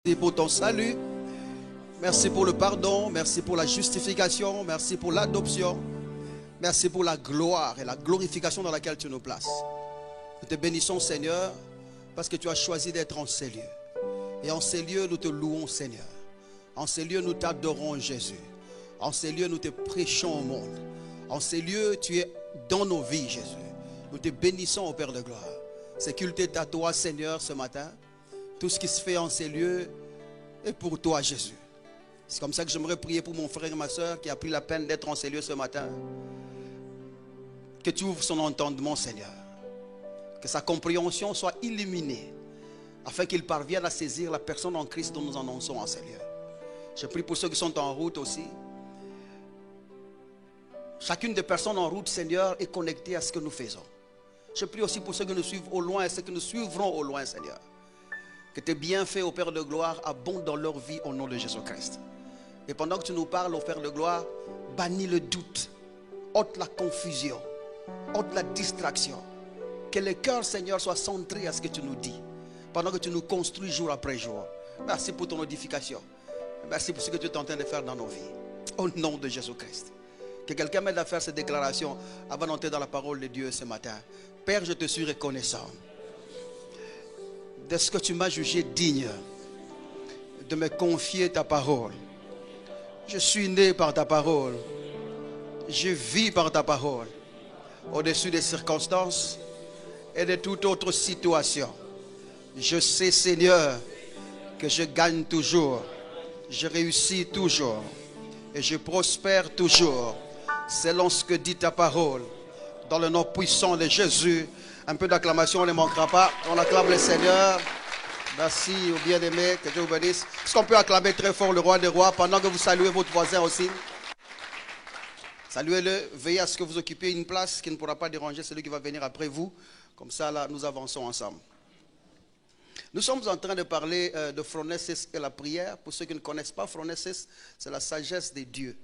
Merci pour ton salut. Merci pour le pardon. Merci pour la justification. Merci pour l'adoption. Merci pour la gloire et la glorification dans laquelle tu nous places. Nous te bénissons, Seigneur, parce que tu as choisi d'être en ces lieux. Et en ces lieux, nous te louons, Seigneur. En ces lieux, nous t'adorons, Jésus. En ces lieux, nous te prêchons au monde. En ces lieux, tu es dans nos vies, Jésus. Nous te bénissons, au Père de gloire. C'est culte est à toi, Seigneur, ce matin. Tout ce qui se fait en ces lieux est pour toi, Jésus. C'est comme ça que j'aimerais prier pour mon frère et ma soeur qui a pris la peine d'être en ces lieux ce matin. Que tu ouvres son entendement, Seigneur. Que sa compréhension soit illuminée, afin qu'il parvienne à saisir la personne en Christ dont nous annonçons en ces lieux. Je prie pour ceux qui sont en route aussi. Chacune des personnes en route, Seigneur, est connectée à ce que nous faisons. Je prie aussi pour ceux qui nous suivent au loin et ceux qui nous suivront au loin, Seigneur. Que tes bienfaits, ô Père de gloire, abondent dans leur vie au nom de Jésus-Christ. Et pendant que tu nous parles, ô Père de gloire, bannis le doute, ôte la confusion, ôte la distraction. Que le cœur, Seigneur, soit centré à ce que tu nous dis, pendant que tu nous construis jour après jour. Merci pour ton édification. Merci pour ce que tu es en train de faire dans nos vies. Au nom de Jésus-Christ. Que quelqu'un m'aide à faire cette déclaration avant d'entrer dans la parole de Dieu ce matin. Père, je te suis reconnaissant de ce que tu m'as jugé digne de me confier ta parole. Je suis né par ta parole. Je vis par ta parole. Au-dessus des circonstances et de toute autre situation. Je sais, Seigneur, que je gagne toujours. Je réussis toujours. Et je prospère toujours. Selon ce que dit ta parole. Dans le nom puissant de Jésus. Un peu d'acclamation, on ne manquera pas. On acclame le Seigneur. Merci au bien-aimé, que Dieu vous bénisse. Est-ce qu'on peut acclamer très fort le roi des rois pendant que vous saluez votre voisin aussi? Saluez-le, veillez à ce que vous occupiez une place qui ne pourra pas déranger celui qui va venir après vous. Comme ça, là, nous avançons ensemble. Nous sommes en train de parler de phronesis et la prière. Pour ceux qui ne connaissent pas, phronesis, c'est la sagesse des dieux.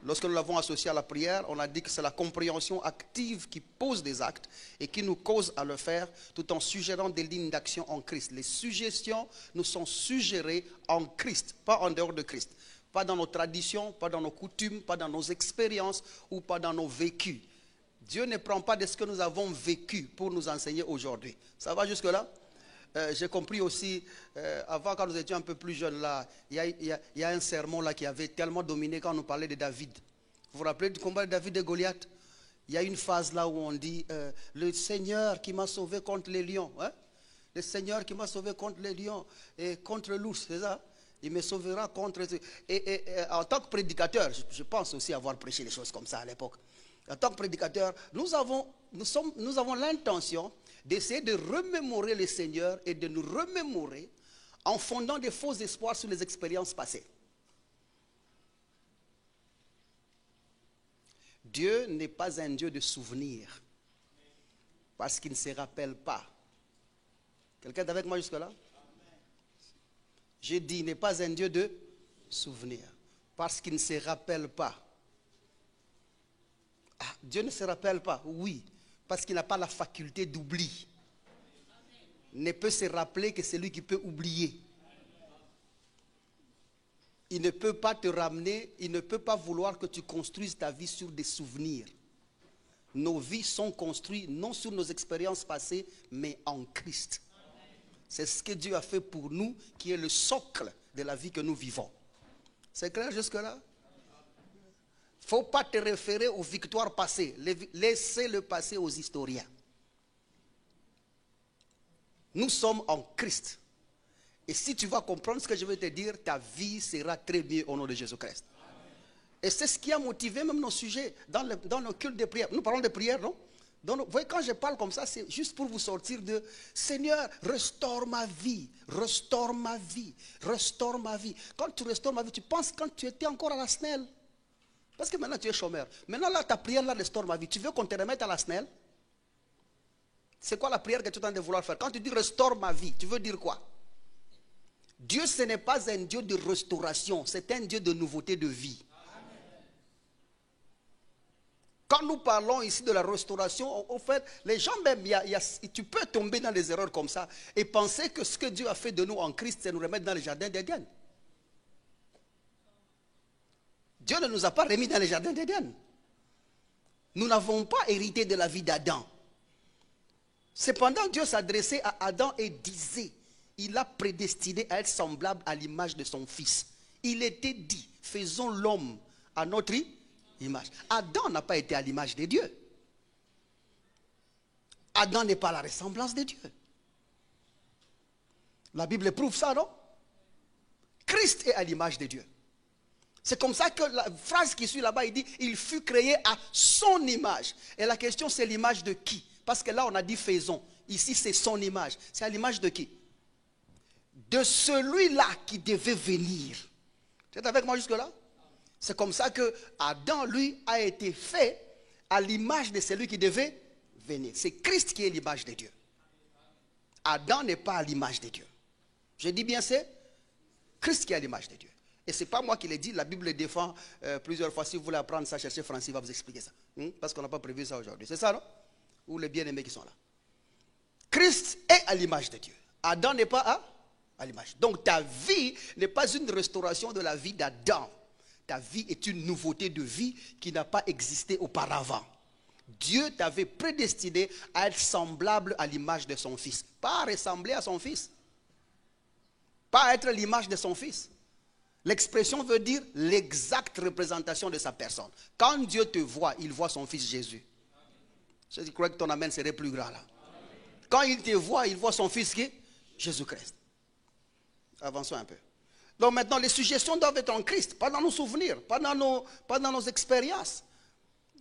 Lorsque nous l'avons associé à la prière, on a dit que c'est la compréhension active qui pose des actes et qui nous cause à le faire tout en suggérant des lignes d'action en Christ. Les suggestions nous sont suggérées en Christ, pas en dehors de Christ. Pas dans nos traditions, pas dans nos coutumes, pas dans nos expériences ou pas dans nos vécus. Dieu ne prend pas de ce que nous avons vécu pour nous enseigner aujourd'hui. Ça va jusque-là? J'ai compris aussi, avant quand nous étions un peu plus jeunes là, il y a un sermon là qui avait tellement dominé quand on nous parlait de David. Vous vous rappelez du combat de David et Goliath? Il y a une phase là où on dit, le Seigneur qui m'a sauvé contre les lions. Hein? Le Seigneur qui m'a sauvé contre les lions et contre l'ours, c'est ça? Il me sauvera contre... Et en tant que prédicateur, je pense aussi avoir prêché des choses comme ça à l'époque. En tant que prédicateur, nous avons l'intention d'essayer de remémorer le Seigneur et de nous remémorer en fondant des faux espoirs sur les expériences passées. Dieu n'est pas un Dieu de souvenirs parce qu'il ne se rappelle pas. Quelqu'un est avec moi jusque-là? J'ai dit, il n'est pas un Dieu de souvenirs parce qu'il ne se rappelle pas. Ah, Dieu ne se rappelle pas, oui, parce qu'il n'a pas la faculté d'oubli. Il ne peut se rappeler que c'est lui qui peut oublier. Il ne peut pas te ramener, il ne peut pas vouloir que tu construises ta vie sur des souvenirs. Nos vies sont construites non sur nos expériences passées, mais en Christ. C'est ce que Dieu a fait pour nous, qui est le socle de la vie que nous vivons. C'est clair jusque-là? Il ne faut pas te référer aux victoires passées. Laissez le passé aux historiens. Nous sommes en Christ. Et si tu vas comprendre ce que je vais te dire, ta vie sera très bien au nom de Jésus-Christ. Et c'est ce qui a motivé même nos sujets dans nos cultes de prière. Nous parlons de prière, non? Vous voyez, quand je parle comme ça, c'est juste pour vous sortir de Seigneur, restaure ma vie, restaure ma vie, restaure ma vie. Quand tu restaures ma vie, tu penses quand tu étais encore à la SNEL. Parce que maintenant tu es chômeur. Maintenant là, ta prière là, restaure ma vie. Tu veux qu'on te remette à la SNEL? C'est quoi la prière que tu es en train de vouloir faire? Quand tu dis restaure ma vie, tu veux dire quoi? Dieu, ce n'est pas un Dieu de restauration, c'est un Dieu de nouveauté de vie. Quand nous parlons ici de la restauration, au fait, les gens même, tu peux tomber dans des erreurs comme ça et penser que ce que Dieu a fait de nous en Christ, c'est nous remettre dans le jardin d'Éden. Dieu ne nous a pas remis dans le jardin d'Éden. Nous n'avons pas hérité de la vie d'Adam. Cependant, Dieu s'adressait à Adam et disait, il a prédestiné à être semblable à l'image de son fils. Il était dit, faisons l'homme à notre image. Adam n'a pas été à l'image de Dieu. Adam n'est pas la ressemblance de Dieu. La Bible prouve ça, non? Christ est à l'image de Dieu. C'est comme ça que la phrase qui suit là-bas, il dit, il fut créé à son image. Et la question, c'est l'image de qui? Parce que là, on a dit faisons. Ici, c'est son image. C'est à l'image de qui? De celui-là qui devait venir. Tu es avec moi jusque-là? C'est comme ça que Adam, lui, a été fait à l'image de celui qui devait venir. C'est Christ qui est l'image de Dieu. Adam n'est pas à l'image de Dieu. Je dis bien, c'est Christ qui est à l'image de Dieu. Et ce n'est pas moi qui l'ai dit, la Bible le défend plusieurs fois. Si vous voulez apprendre ça, cherchez Francis, il va vous expliquer ça. Parce qu'on n'a pas prévu ça aujourd'hui. C'est ça, non? Ou les bien-aimés qui sont là. Christ est à l'image de Dieu. Adam n'est pas à l'image. Donc ta vie n'est pas une restauration de la vie d'Adam. Ta vie est une nouveauté de vie qui n'a pas existé auparavant. Dieu t'avait prédestiné à être semblable à l'image de son fils. Pas ressembler à son fils. Pas être l'image de son fils. L'expression veut dire l'exacte représentation de sa personne. Quand Dieu te voit, il voit son fils Jésus. Je crois que ton amen serait plus grand là. Quand il te voit, il voit son fils qui est Jésus-Christ. Avançons un peu. Donc maintenant, les suggestions doivent être en Christ, pas dans nos souvenirs, pas dans nos expériences.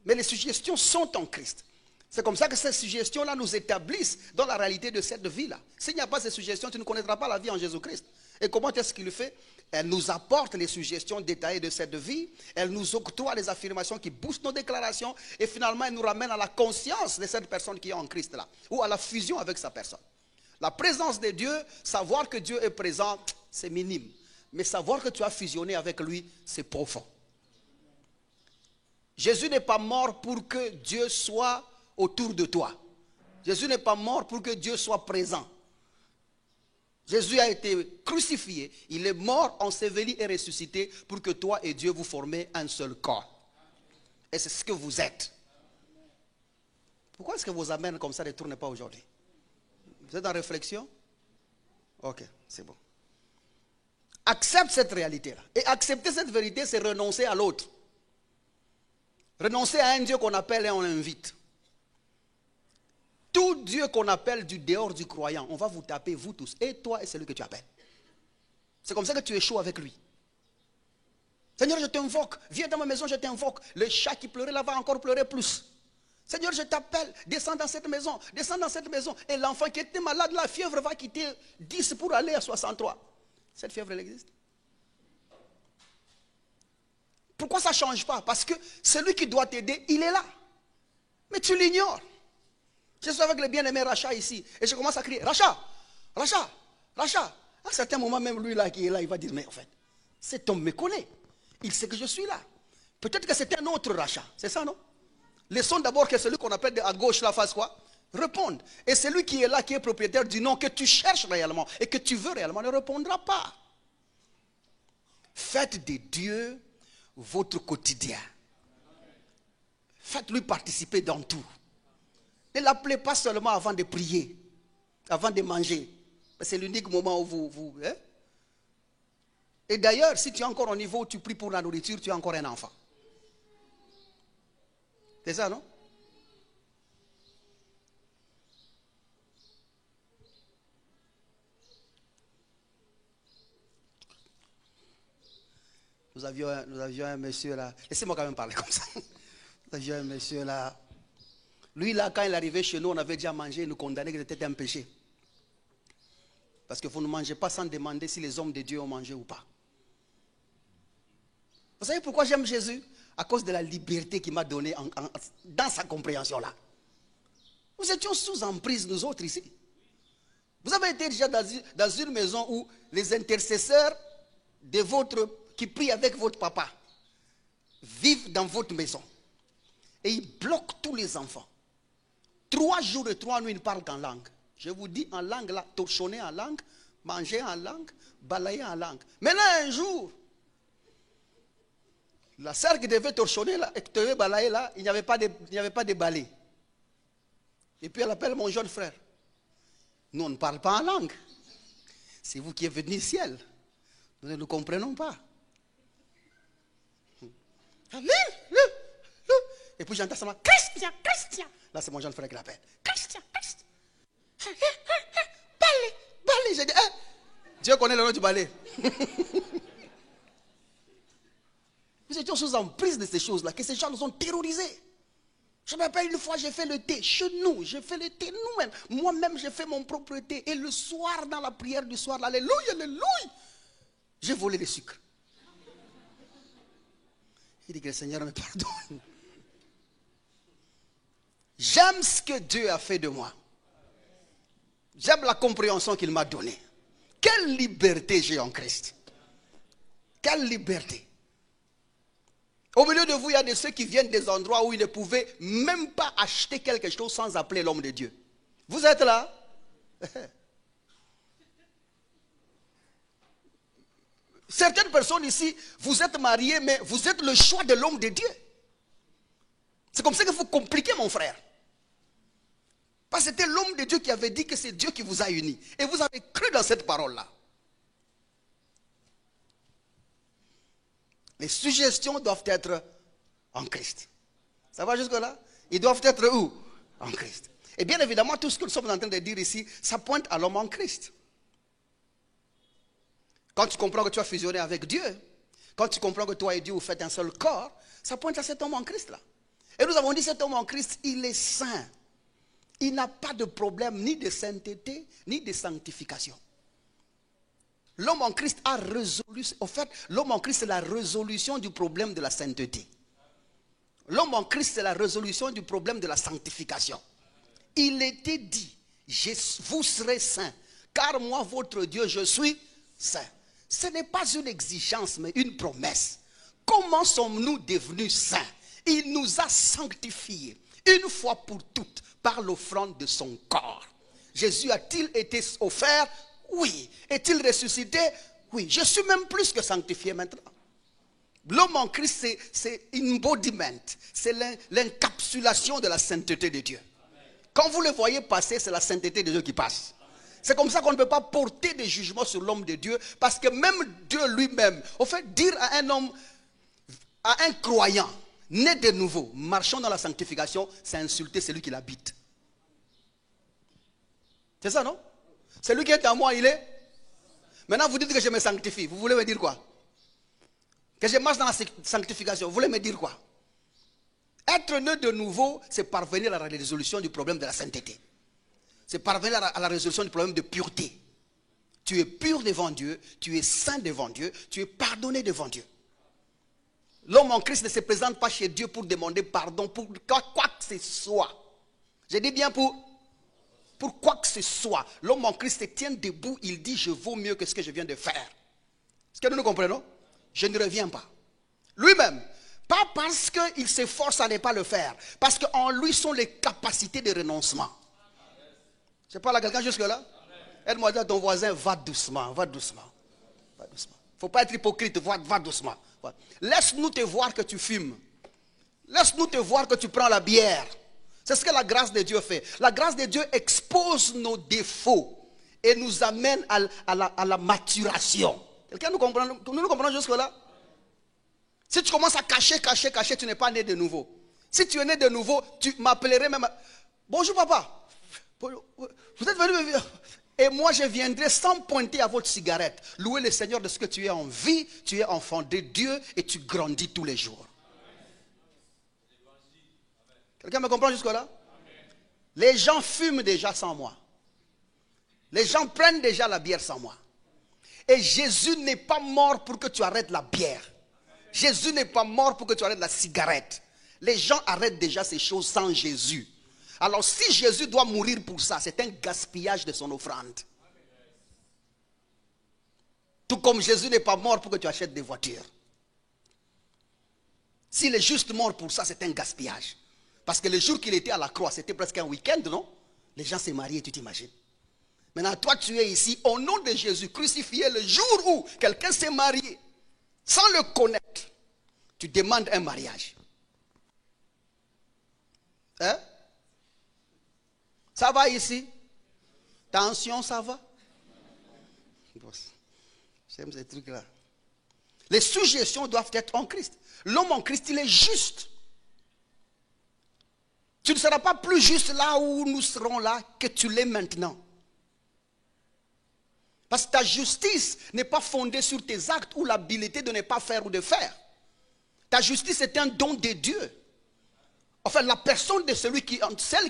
Mais les suggestions sont en Christ. C'est comme ça que ces suggestions-là nous établissent dans la réalité de cette vie-là. S'il n'y a pas ces suggestions, tu ne connaîtras pas la vie en Jésus-Christ. Et comment est-ce qu'il fait? Elle nous apporte les suggestions détaillées de cette vie. Elle nous octroie les affirmations qui boostent nos déclarations. Et finalement, elle nous ramène à la conscience de cette personne qui est en Christ là. Ou à la fusion avec sa personne. La présence de Dieu, savoir que Dieu est présent, c'est minime. Mais savoir que tu as fusionné avec lui, c'est profond. Jésus n'est pas mort pour que Dieu soit autour de toi. Jésus n'est pas mort pour que Dieu soit présent. Jésus a été crucifié, il est mort, enseveli et ressuscité pour que toi et Dieu vous formez un seul corps. Et c'est ce que vous êtes. Pourquoi est-ce que vos amens comme ça ne tournent pas aujourd'hui? Vous êtes en réflexion? Ok, c'est bon. Accepte cette réalité-là. Et accepter cette vérité, c'est renoncer à l'autre. Renoncer à un Dieu qu'on appelle et on invite. Tout Dieu qu'on appelle du dehors du croyant, on va vous taper, vous tous, et toi et celui que tu appelles. C'est comme ça que tu échoues avec lui. Seigneur, je t'invoque, viens dans ma maison, je t'invoque. Le chat qui pleurait là va encore pleurer plus. Seigneur, je t'appelle, descends dans cette maison, descends dans cette maison. Et l'enfant qui était malade, la fièvre va quitter 10 pour aller à 63. Cette fièvre, elle existe. Pourquoi ça ne change pas? Parce que celui qui doit t'aider, il est là. Mais tu l'ignores. Je suis avec le bien-aimé Racha ici. Et je commence à crier, Racha, Racha, Racha. À un certain moment, même lui là qui est là, il va dire, mais en fait, cet homme me connaît. Il sait que je suis là. Peut-être que c'était un autre Racha. C'est ça, non? Laissons d'abord que celui qu'on appelle à gauche là fasse quoi? Réponde. Et celui qui est là, qui est propriétaire du nom que tu cherches réellement et que tu veux réellement, ne répondra pas. Faites de Dieu votre quotidien. Faites-lui participer dans tout. Ne l'appelez pas seulement avant de prier, avant de manger. C'est l'unique moment où vous hein? Et d'ailleurs, si tu es encore au niveau où tu pries pour la nourriture, tu es encore un enfant. C'est ça, non? Nous avions un monsieur là. Laissez-moi quand même parler comme ça. Nous avions un monsieur là. Lui là, quand il arrivait chez nous, on avait déjà mangé, il nous condamnait que c'était un péché. Parce que vous ne mangez pas sans demander si les hommes de Dieu ont mangé ou pas. Vous savez pourquoi j'aime Jésus? À cause de la liberté qu'il m'a donnée dans sa compréhension là. Nous étions sous emprise, nous autres ici. Vous avez été déjà dans une maison où les intercesseurs qui prient avec votre papa vivent dans votre maison. Et il bloque tous les enfants. 3 jours et 3 nuits, il ne parle qu'en langue. Je vous dis en langue là, torchonner en langue, manger en langue, balayer en langue. Maintenant un jour, la sœur qui devait torchonner là, et qui devait balayer là, il n'y avait pas de balai. Et puis elle appelle mon jeune frère. Nous on ne parle pas en langue. C'est vous qui êtes venu du ciel. Nous ne nous comprenons pas. Et puis j'entends seulement Christian, Christian. Là c'est mon jeune frère qui l'appelle. Christian, Christian. Balai, balai. J'ai dit, Dieu connaît le nom du balai. Nous étions sous emprise de ces choses-là, que ces gens nous ont terrorisés. Je me rappelle une fois, j'ai fait le thé chez nous, j'ai fait le thé nous-mêmes. Moi-même, j'ai fait mon propre thé. Et le soir, dans la prière du soir, alléluia, alléluia, j'ai volé le sucre. Il dit que le Seigneur me pardonne. J'aime ce que Dieu a fait de moi. J'aime la compréhension qu'il m'a donnée. Quelle liberté j'ai en Christ. Quelle liberté. Au milieu de vous, il y a de ceux qui viennent des endroits où ils ne pouvaient même pas acheter quelque chose sans appeler l'homme de Dieu. Vous êtes là? Certaines personnes ici, vous êtes mariés, mais vous êtes le choix de l'homme de Dieu. C'est comme ça qu'il faut compliquer, mon frère. Parce que c'était l'homme de Dieu qui avait dit que c'est Dieu qui vous a unis. Et vous avez cru dans cette parole-là. Les suggestions doivent être en Christ. Ça va jusque-là? Ils doivent être où? En Christ. Et bien évidemment, tout ce que nous sommes en train de dire ici, ça pointe à l'homme en Christ. Quand tu comprends que tu as fusionné avec Dieu, quand tu comprends que toi et Dieu vous faites un seul corps, ça pointe à cet homme en Christ là. Et nous avons dit cet homme en Christ, il est saint. Il n'a pas de problème ni de sainteté, ni de sanctification. L'homme en Christ a résolu, en fait, l'homme en Christ c'est la résolution du problème de la sainteté. L'homme en Christ c'est la résolution du problème de la sanctification. Il était dit, vous serez saints, car moi votre Dieu je suis saint. Ce n'est pas une exigence mais une promesse. Comment sommes-nous devenus saints? Il nous a sanctifiés une fois pour toutes par l'offrande de son corps. Jésus a-t-il été offert? Oui. Est-il ressuscité? Oui. Je suis même plus que sanctifié maintenant. L'homme en Christ, c'est embodiment. C'est l'encapsulation de la sainteté de Dieu. Quand vous le voyez passer, c'est la sainteté de Dieu qui passe. C'est comme ça qu'on ne peut pas porter des jugements sur l'homme de Dieu. Parce que même Dieu lui-même, au fait, dire à un homme, à un croyant, né de nouveau, marchant dans la sanctification, c'est insulter celui qui l'habite. C'est ça, non? Celui qui est en moi, il est. Maintenant, vous dites que je me sanctifie. Vous voulez me dire quoi? Que je marche dans la sanctification. Vous voulez me dire quoi? Être né de nouveau, c'est parvenir à la résolution du problème de la sainteté. C'est parvenir à la résolution du problème de pureté. Tu es pur devant Dieu, tu es saint devant Dieu, tu es pardonné devant Dieu. L'homme en Christ ne se présente pas chez Dieu pour demander pardon pour quoi que ce soit. Je dis bien pour quoi que ce soit. L'homme en Christ se tient debout, il dit je vaux mieux que ce que je viens de faire. Est-ce que nous comprenons? Je ne reviens pas. Lui-même, pas parce qu'il s'efforce à ne pas le faire, parce qu'en lui sont les capacités de renoncement. Je parle à quelqu'un jusque-là? Aide-moi à dire à ton voisin, va doucement, va doucement. Va doucement. Il ne faut pas être hypocrite, va doucement. Laisse-nous te voir que tu fumes. Laisse-nous te voir que tu prends la bière. C'est ce que la grâce de Dieu fait. La grâce de Dieu expose nos défauts et nous amène à la maturation. Quelqu'un nous comprend? Nous nous comprenons jusque-là? Si tu commences à cacher, tu n'es pas né de nouveau. Si tu es né de nouveau, tu m'appellerais même. Bonjour papa. Vous êtes venu me dire. Et moi je viendrai sans pointer à votre cigarette. Louer le Seigneur de ce que tu es en vie. Tu es enfant de Dieu et tu grandis tous les jours. Quelqu'un me comprend jusque-là? Les gens fument déjà sans moi. Les gens prennent déjà la bière sans moi. Et Jésus n'est pas mort pour que tu arrêtes la bière. Jésus n'est pas mort pour que tu arrêtes la cigarette. Les gens arrêtent déjà ces choses sans Jésus. Alors si Jésus doit mourir pour ça, c'est un gaspillage de son offrande. Tout comme Jésus n'est pas mort pour que tu achètes des voitures. S'il est juste mort pour ça, c'est un gaspillage. Parce que le jour qu'il était à la croix, c'était presque un week-end, non? Les gens s'est mariés, tu t'imagines. Maintenant, toi, tu es ici au nom de Jésus, crucifié le jour où quelqu'un s'est marié, sans le connaître. Tu demandes un mariage. Hein? Ça va ici? Tension, ça va? J'aime ces trucs-là. Les suggestions doivent être en Christ. L'homme en Christ, il est juste. Tu ne seras pas plus juste là où nous serons là que tu l'es maintenant. Parce que ta justice n'est pas fondée sur tes actes ou l'habilité de ne pas faire ou de faire. Ta justice est un don de Dieu. Enfin, la personne de celle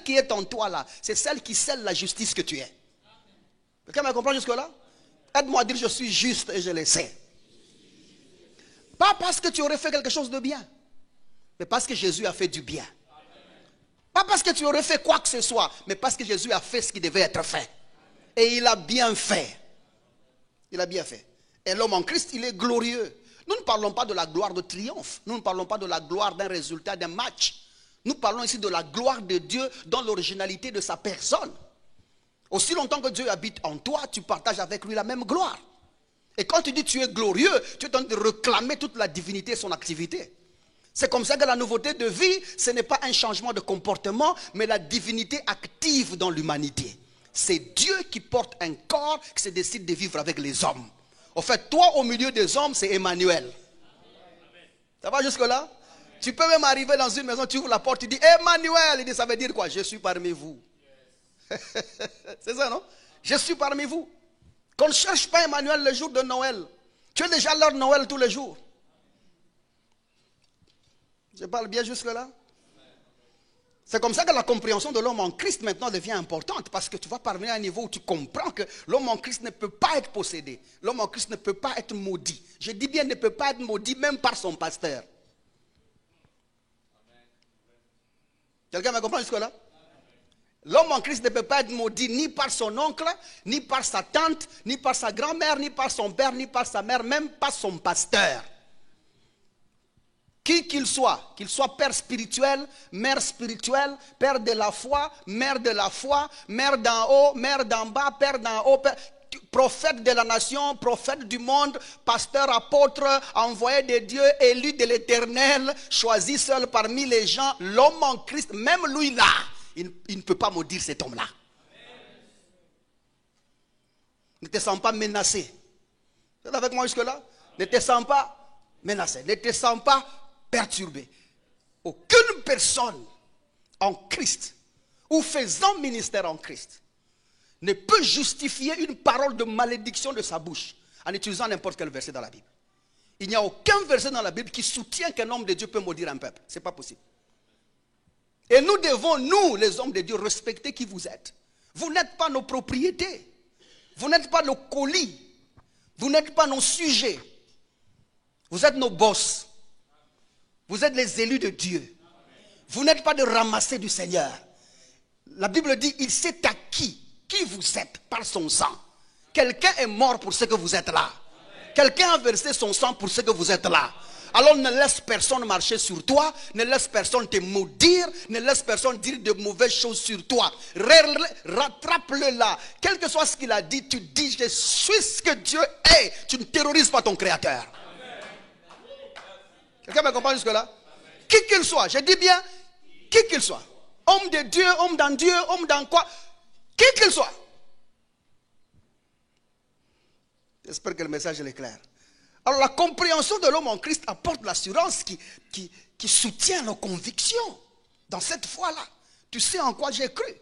qui est en toi là, c'est celle qui scelle la justice que tu es. Quelqu'un me comprend jusque-là? Aide-moi à dire je suis juste et je le sais. Pas parce que tu aurais fait quelque chose de bien, mais parce que Jésus a fait du bien. Pas parce que tu aurais fait quoi que ce soit, mais parce que Jésus a fait ce qui devait être fait. Et il a bien fait. Il a bien fait. Et l'homme en Christ, il est glorieux. Nous ne parlons pas de la gloire de triomphe. Nous ne parlons pas de la gloire d'un résultat d'un match. Nous parlons ici de la gloire de Dieu dans l'originalité de sa personne. Aussi longtemps que Dieu habite en toi, tu partages avec lui la même gloire. Et quand tu dis tu es glorieux, tu es en train de réclamer toute la divinité et son activité. C'est comme ça que la nouveauté de vie, ce n'est pas un changement de comportement, mais la divinité active dans l'humanité. C'est Dieu qui porte un corps qui se décide de vivre avec les hommes. En fait, toi au milieu des hommes, c'est Emmanuel. Ça va jusque là? Tu peux même arriver dans une maison, tu ouvres la porte, tu dis Emmanuel. Il dit, ça veut dire quoi? Je suis parmi vous. C'est ça, non? Je suis parmi vous. Qu'on ne cherche pas Emmanuel le jour de Noël. Tu es déjà leur Noël tous les jours. Je parle bien jusque là? C'est comme ça que la compréhension de l'homme en Christ maintenant devient importante. Parce que tu vas parvenir à un niveau où tu comprends que l'homme en Christ ne peut pas être possédé. L'homme en Christ ne peut pas être maudit. Je dis bien ne peut pas être maudit même par son pasteur. Quelqu'un me comprend jusque là? L'homme en Christ ne peut pas être maudit ni par son oncle, ni par sa tante, ni par sa grand-mère, ni par son père, ni par sa mère, même pas son pasteur. Qui qu'il soit père spirituel, mère spirituelle, père de la foi, mère de la foi, mère d'en haut, mère d'en bas, père d'en haut, prophète de la nation, prophète du monde, pasteur, apôtre, envoyé de Dieu, élu de l'Éternel, choisi seul parmi les gens, l'homme en Christ, même lui là, il ne peut pas maudire cet homme-là. Ne te sens pas menacé. Tu es avec moi jusque-là? Ne te sens pas menacé. Ne te sens pas perturbé. Aucune personne en Christ ou faisant ministère en Christ ne peut justifier une parole de malédiction de sa bouche en utilisant n'importe quel verset dans la Bible. Il n'y a aucun verset dans la Bible qui soutient qu'un homme de Dieu peut maudire un peuple. Ce n'est pas possible. Et nous devons, nous, les hommes de Dieu, respecter qui vous êtes. Vous n'êtes pas nos propriétés. Vous n'êtes pas nos colis. Vous n'êtes pas nos sujets. Vous êtes nos boss. Vous êtes les élus de Dieu. Vous n'êtes pas de ramasser du Seigneur. La Bible dit, il s'est acquis qui vous êtes par son sang. Quelqu'un est mort pour ce que vous êtes là. Quelqu'un a versé son sang pour ce que vous êtes là. Alors ne laisse personne marcher sur toi, ne laisse personne te maudire, ne laisse personne dire de mauvaises choses sur toi. Rattrape-le là. Quel que soit ce qu'il a dit, tu dis je suis ce que Dieu est. Tu ne terrorises pas ton Créateur. Quelqu'un me comprend jusque là? Qui qu'il soit, je dis bien, qui qu'il soit. Homme de Dieu, homme dans quoi? Qui qu'il soit. J'espère que le message est clair. Alors la compréhension de l'homme en Christ apporte l'assurance qui soutient nos convictions. Dans cette foi-là, tu sais en quoi j'ai cru.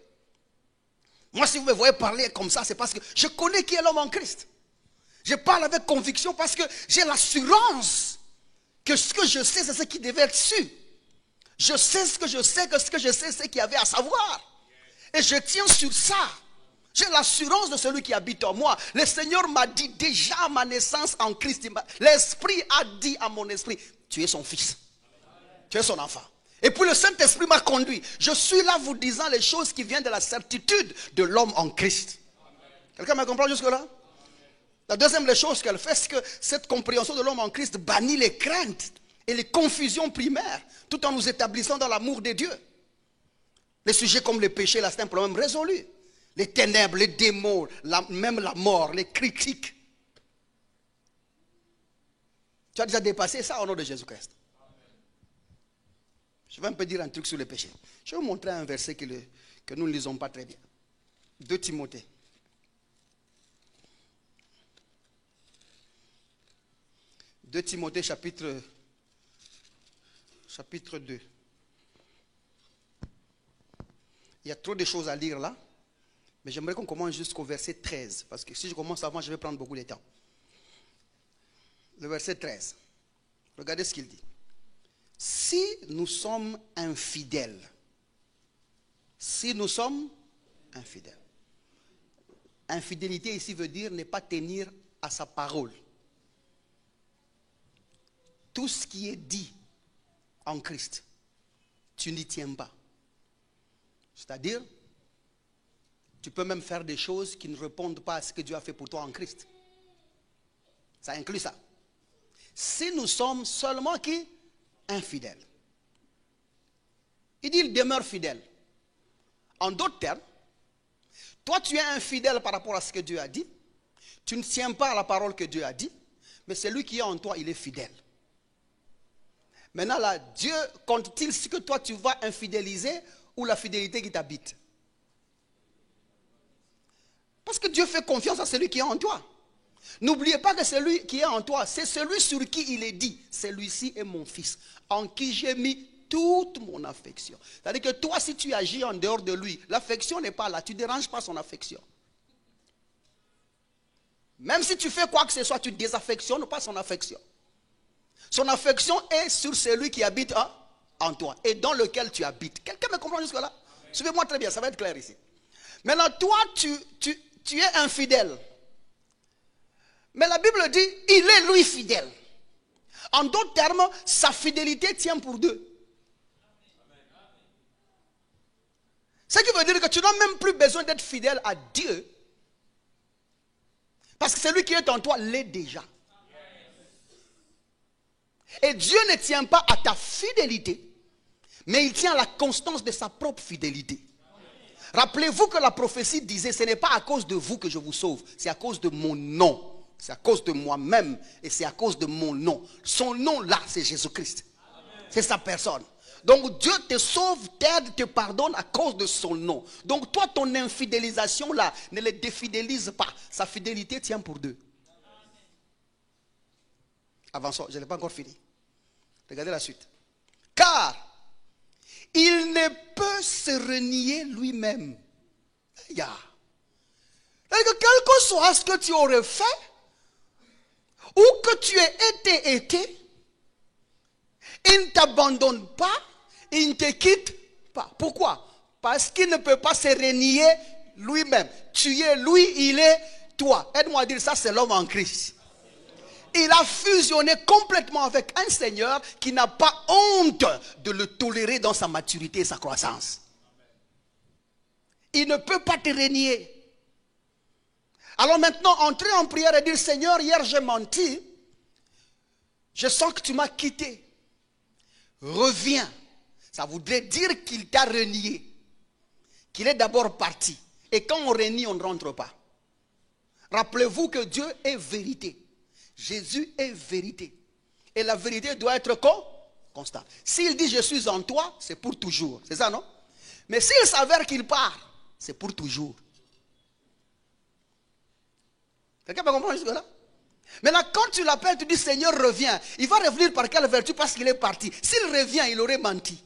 Moi, si vous me voyez parler comme ça, c'est parce que je connais qui est l'homme en Christ. Je parle avec conviction parce que j'ai l'assurance que ce que je sais, c'est ce qui devait être su. Je sais ce que je sais, que ce que je sais, c'est ce qu'il y avait à savoir. Et je tiens sur ça. J'ai l'assurance de celui qui habite en moi. Le Seigneur m'a dit déjà à ma naissance en Christ. L'Esprit a dit à mon esprit, tu es son fils. Tu es son enfant. Et puis le Saint-Esprit m'a conduit. Je suis là vous disant les choses qui viennent de la certitude de l'homme en Christ. Quelqu'un me comprend jusque-là? La deuxième des choses qu'elle fait, c'est que cette compréhension de l'homme en Christ bannit les craintes et les confusions primaires, tout en nous établissant dans l'amour de Dieu. Les sujets comme les péchés, là, c'est un problème résolu. Les ténèbres, les démons, même la mort, les critiques. Tu as déjà dépassé ça au nom de Jésus-Christ. Je vais un peu dire un truc sur les péchés. Je vais vous montrer un verset que nous ne lisons pas très bien. 2 Timothée. 2 Timothée chapitre 2. Il y a trop de choses à lire là. Mais j'aimerais qu'on commence jusqu'au verset 13. Parce que si je commence avant, je vais prendre beaucoup de temps. Le verset 13. Regardez ce qu'il dit. Si nous sommes infidèles. Si nous sommes infidèles. Infidélité ici veut dire ne pas tenir à sa parole. Tout ce qui est dit en Christ, tu n'y tiens pas. C'est-à-dire, tu peux même faire des choses qui ne répondent pas à ce que Dieu a fait pour toi en Christ. Ça inclut ça. Si nous sommes seulement qui? Infidèles. Il dit, il demeure fidèle. En d'autres termes, toi tu es infidèle par rapport à ce que Dieu a dit. Tu ne tiens pas à la parole que Dieu a dit. Mais celui qui est en toi, il est fidèle. Maintenant là, Dieu compte-t-il ce que toi tu vas infidéliser ou la fidélité qui t'habite? Parce que Dieu fait confiance à celui qui est en toi. N'oubliez pas que celui qui est en toi, c'est celui sur qui il est dit, celui-ci est mon fils, en qui j'ai mis toute mon affection. C'est-à-dire que toi, si tu agis en dehors de lui, l'affection n'est pas là, tu ne déranges pas son affection. Même si tu fais quoi que ce soit, tu ne désaffectionnes pas son affection. Son affection est sur celui qui habite en toi et dans lequel tu habites. Quelqu'un me comprend jusque-là? Suivez-moi très bien, ça va être clair ici. Maintenant, toi, tu es infidèle. Mais la Bible dit, il est lui fidèle. En d'autres termes, sa fidélité tient pour deux. Ce qui veut dire que tu n'as même plus besoin d'être fidèle à Dieu. Parce que celui qui est en toi l'est déjà. Et Dieu ne tient pas à ta fidélité, mais il tient à la constance de sa propre fidélité. Rappelez-vous que la prophétie disait, ce n'est pas à cause de vous que je vous sauve, c'est à cause de mon nom. C'est à cause de moi-même et c'est à cause de mon nom. Son nom là, c'est Jésus-Christ. C'est sa personne. Donc Dieu te sauve, t'aide, te pardonne à cause de son nom. Donc toi, ton infidélisation là, ne le défidélise pas. Sa fidélité tient pour deux. Avançons, je n'ai pas encore fini. Regardez la suite. Car il ne peut se renier lui-même. C'est-à-dire que quel que soit ce que tu aurais fait, ou que tu aies été, il ne t'abandonne pas, il ne te quitte pas. Pourquoi? Parce qu'il ne peut pas se renier lui-même. Tu es lui, il est toi. Aide-moi à dire ça, c'est l'homme en Christ. Il a fusionné complètement avec un Seigneur qui n'a pas honte de le tolérer dans sa maturité et sa croissance. Il ne peut pas te renier. Alors maintenant, entrer en prière et dire, Seigneur, hier j'ai menti. Je sens que tu m'as quitté. Reviens. Ça voudrait dire qu'il t'a renié. Qu'il est d'abord parti. Et quand on renie, on ne rentre pas. Rappelez-vous que Dieu est vérité. Jésus est vérité. Et la vérité doit être constante. S'il dit je suis en toi, c'est pour toujours. C'est ça, non? Mais s'il s'avère qu'il part, c'est pour toujours. Quelqu'un peut comprendre jusque-là? Maintenant, quand tu l'appelles, tu dis Seigneur, reviens. Il va revenir par quelle vertu? Parce qu'il est parti. S'il revient, il aurait menti.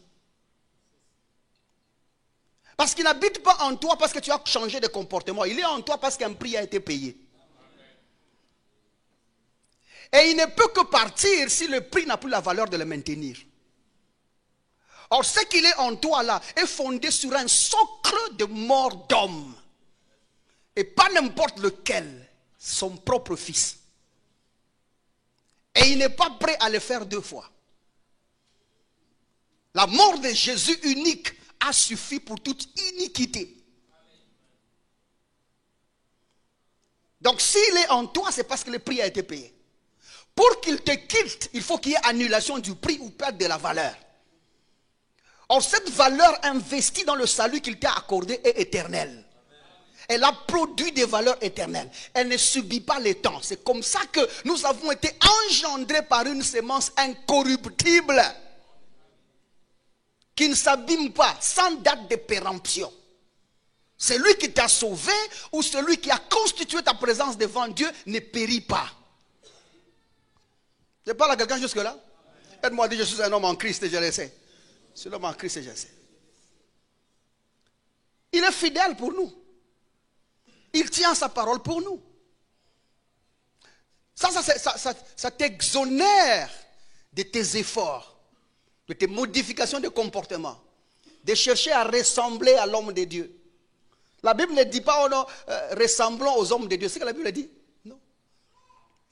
Parce qu'il n'habite pas en toi parce que tu as changé de comportement. Il est en toi parce qu'un prix a été payé. Et il ne peut que partir si le prix n'a plus la valeur de le maintenir. Or, ce qu'il est en toi là est fondé sur un socle de mort d'homme. Et pas n'importe lequel. Son propre fils. Et il n'est pas prêt à le faire deux fois. La mort de Jésus unique a suffi pour toute iniquité. Donc s'il est en toi, c'est parce que le prix a été payé. Pour qu'il te quitte, il faut qu'il y ait annulation du prix ou perte de la valeur. Or, cette valeur investie dans le salut qu'il t'a accordé est éternelle. Elle a produit des valeurs éternelles. Elle ne subit pas les temps. C'est comme ça que nous avons été engendrés par une sémence incorruptible qui ne s'abîme pas, sans date de péremption. Celui qui t'a sauvé ou celui qui a constitué ta présence devant Dieu ne périt pas. Je parle à quelqu'un jusque-là. Aide-moi à dire, je suis un homme en Christ et je le sais. Je suis un homme en Christ et je le sais. Il est fidèle pour nous. Il tient sa parole pour nous. Ça t'exonère de tes efforts, de tes modifications de comportement, de chercher à ressembler à l'homme de Dieu. La Bible ne dit pas, oh non, ressemblons aux hommes de Dieu. C'est ce que la Bible dit. Non.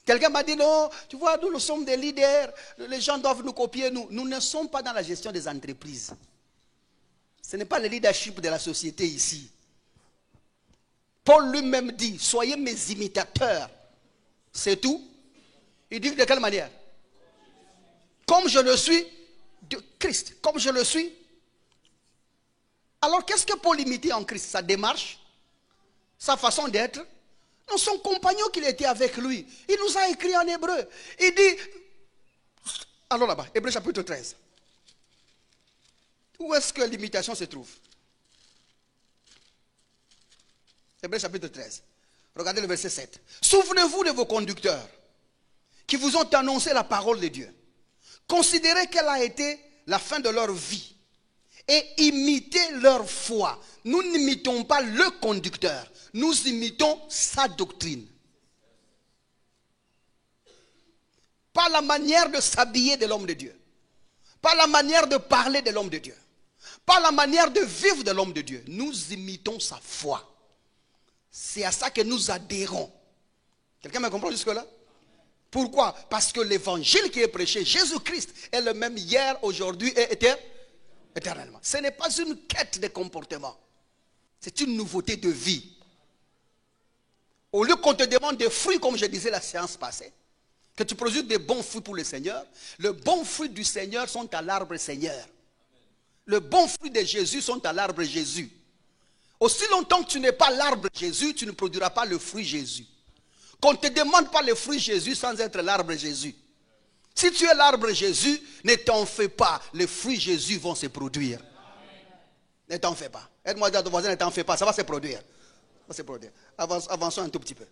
Quelqu'un m'a dit, non, tu vois, nous sommes des leaders, les gens doivent nous copier. Nous ne sommes pas dans la gestion des entreprises. Ce n'est pas le leadership de la société ici. Paul lui-même dit, soyez mes imitateurs. C'est tout. Il dit de quelle manière? Comme je le suis de Christ. Comme je le suis. Alors qu'est-ce que Paul imitait en Christ? Sa démarche, sa façon d'être. Non, son compagnon qu'il était avec lui. Il nous a écrit en hébreu. Il dit, alors là-bas, Hébreux chapitre 13. Où est-ce que l'imitation se trouve? Hébreux chapitre 13. Regardez le verset 7. Souvenez-vous de vos conducteurs qui vous ont annoncé la parole de Dieu. Considérez quelle a été la fin de leur vie et imitez leur foi. Nous n'imitons pas le conducteur, nous imitons sa doctrine. Pas la manière de s'habiller de l'homme de Dieu, pas la manière de parler de l'homme de Dieu, pas la manière de vivre de l'homme de Dieu. Nous imitons sa foi. C'est à ça que nous adhérons. Quelqu'un me comprend jusque-là? Pourquoi? Parce que l'évangile qui est prêché, Jésus-Christ, est le même hier, aujourd'hui et éternellement. Ce n'est pas une quête de comportement. C'est une nouveauté de vie. Au lieu qu'on te demande des fruits, comme je disais la séance passée, que tu produises des bons fruits pour le Seigneur, les bons fruits du Seigneur sont à l'arbre Seigneur. Les bons fruits de Jésus sont à l'arbre Jésus. Aussi longtemps que tu n'es pas l'arbre Jésus, tu ne produiras pas le fruit Jésus. Qu'on ne te demande pas le fruit Jésus sans être l'arbre Jésus. Si tu es l'arbre Jésus, ne t'en fais pas. Les fruits Jésus vont se produire. Ne t'en fais pas. Aide-moi à dire à ton voisin, ne t'en fais pas. Ça va se produire. Ça va se produire. Avançons un tout petit peu.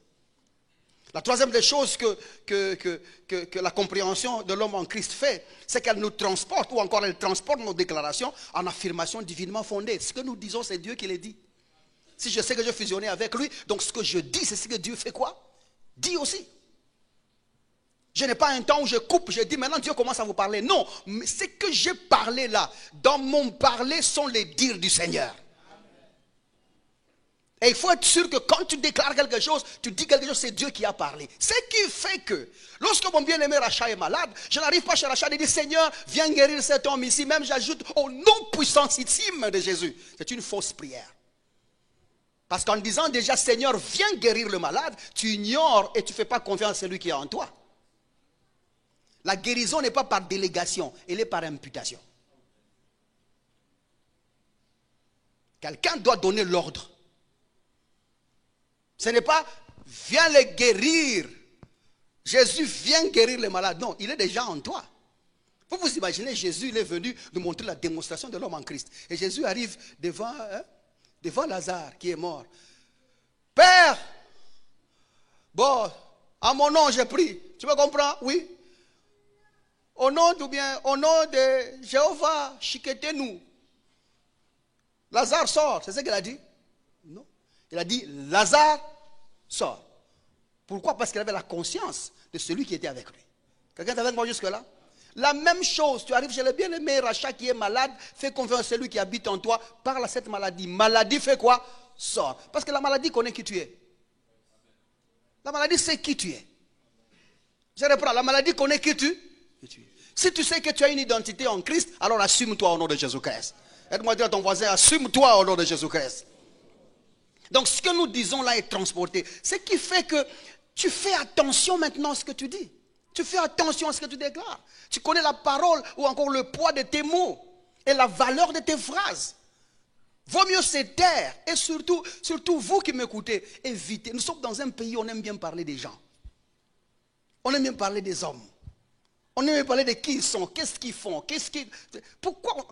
La troisième des choses que la compréhension de l'homme en Christ fait, c'est qu'elle nous transporte, ou encore elle transporte nos déclarations en affirmations divinement fondées. Ce que nous disons, c'est Dieu qui les dit. Si je sais que je fusionnais avec lui, donc ce que je dis, c'est ce que Dieu fait quoi? Dit aussi. Je n'ai pas un temps où je coupe, je dis maintenant Dieu commence à vous parler. Non, mais ce que j'ai parlé là, dans mon parler sont les dires du Seigneur. Et il faut être sûr que quand tu déclares quelque chose, tu dis quelque chose, c'est Dieu qui a parlé. Ce qui fait que, lorsque mon bien-aimé Rachat est malade, je n'arrive pas chez Rachat et dire Seigneur, viens guérir cet homme ici. Même j'ajoute au nom puissantissime de Jésus. C'est une fausse prière. Parce qu'en disant déjà Seigneur, viens guérir le malade, tu ignores et tu ne fais pas confiance à celui qui est en toi. La guérison n'est pas par délégation, elle est par imputation. Quelqu'un doit donner l'ordre. Ce n'est pas viens les guérir. Jésus vient guérir les malades. Non, il est déjà en toi. Vous vous imaginez, Jésus il est venu nous montrer la démonstration de l'homme en Christ. Et Jésus arrive devant Lazare qui est mort. Père, bon, à mon nom j'ai pris. Tu me comprends? Oui. Au nom de Jéhovah, chiquetez-nous. Lazare sort, c'est ce qu'il a dit? Non. Il a dit, Lazare sort. Pourquoi? Parce qu'il avait la conscience de celui qui était avec lui. Quelqu'un est avec moi jusque-là? La même chose, tu arrives chez le bien-aimé Rachat qui est malade, fais confiance à celui qui habite en toi, parle à cette maladie. Maladie fait quoi? Sort. Parce que la maladie connaît qui tu es. La maladie sait qui tu es. Je reprends, la maladie connaît qui tu es. Si tu sais que tu as une identité en Christ, alors assume-toi au nom de Jésus-Christ. Aide-moi à dire à ton voisin, assume-toi au nom de Jésus-Christ. Donc ce que nous disons là est transporté. Ce qui fait que tu fais attention maintenant à ce que tu dis. Tu fais attention à ce que tu déclares. Tu connais la parole ou encore le poids de tes mots. et la valeur de tes phrases. Vaut mieux se taire. Et surtout vous qui m'écoutez, évitez. Nous sommes dans un pays où on aime bien parler des gens. On aime bien parler des hommes. On aime bien parler de qui ils sont, qu'est-ce qu'ils font, pourquoi.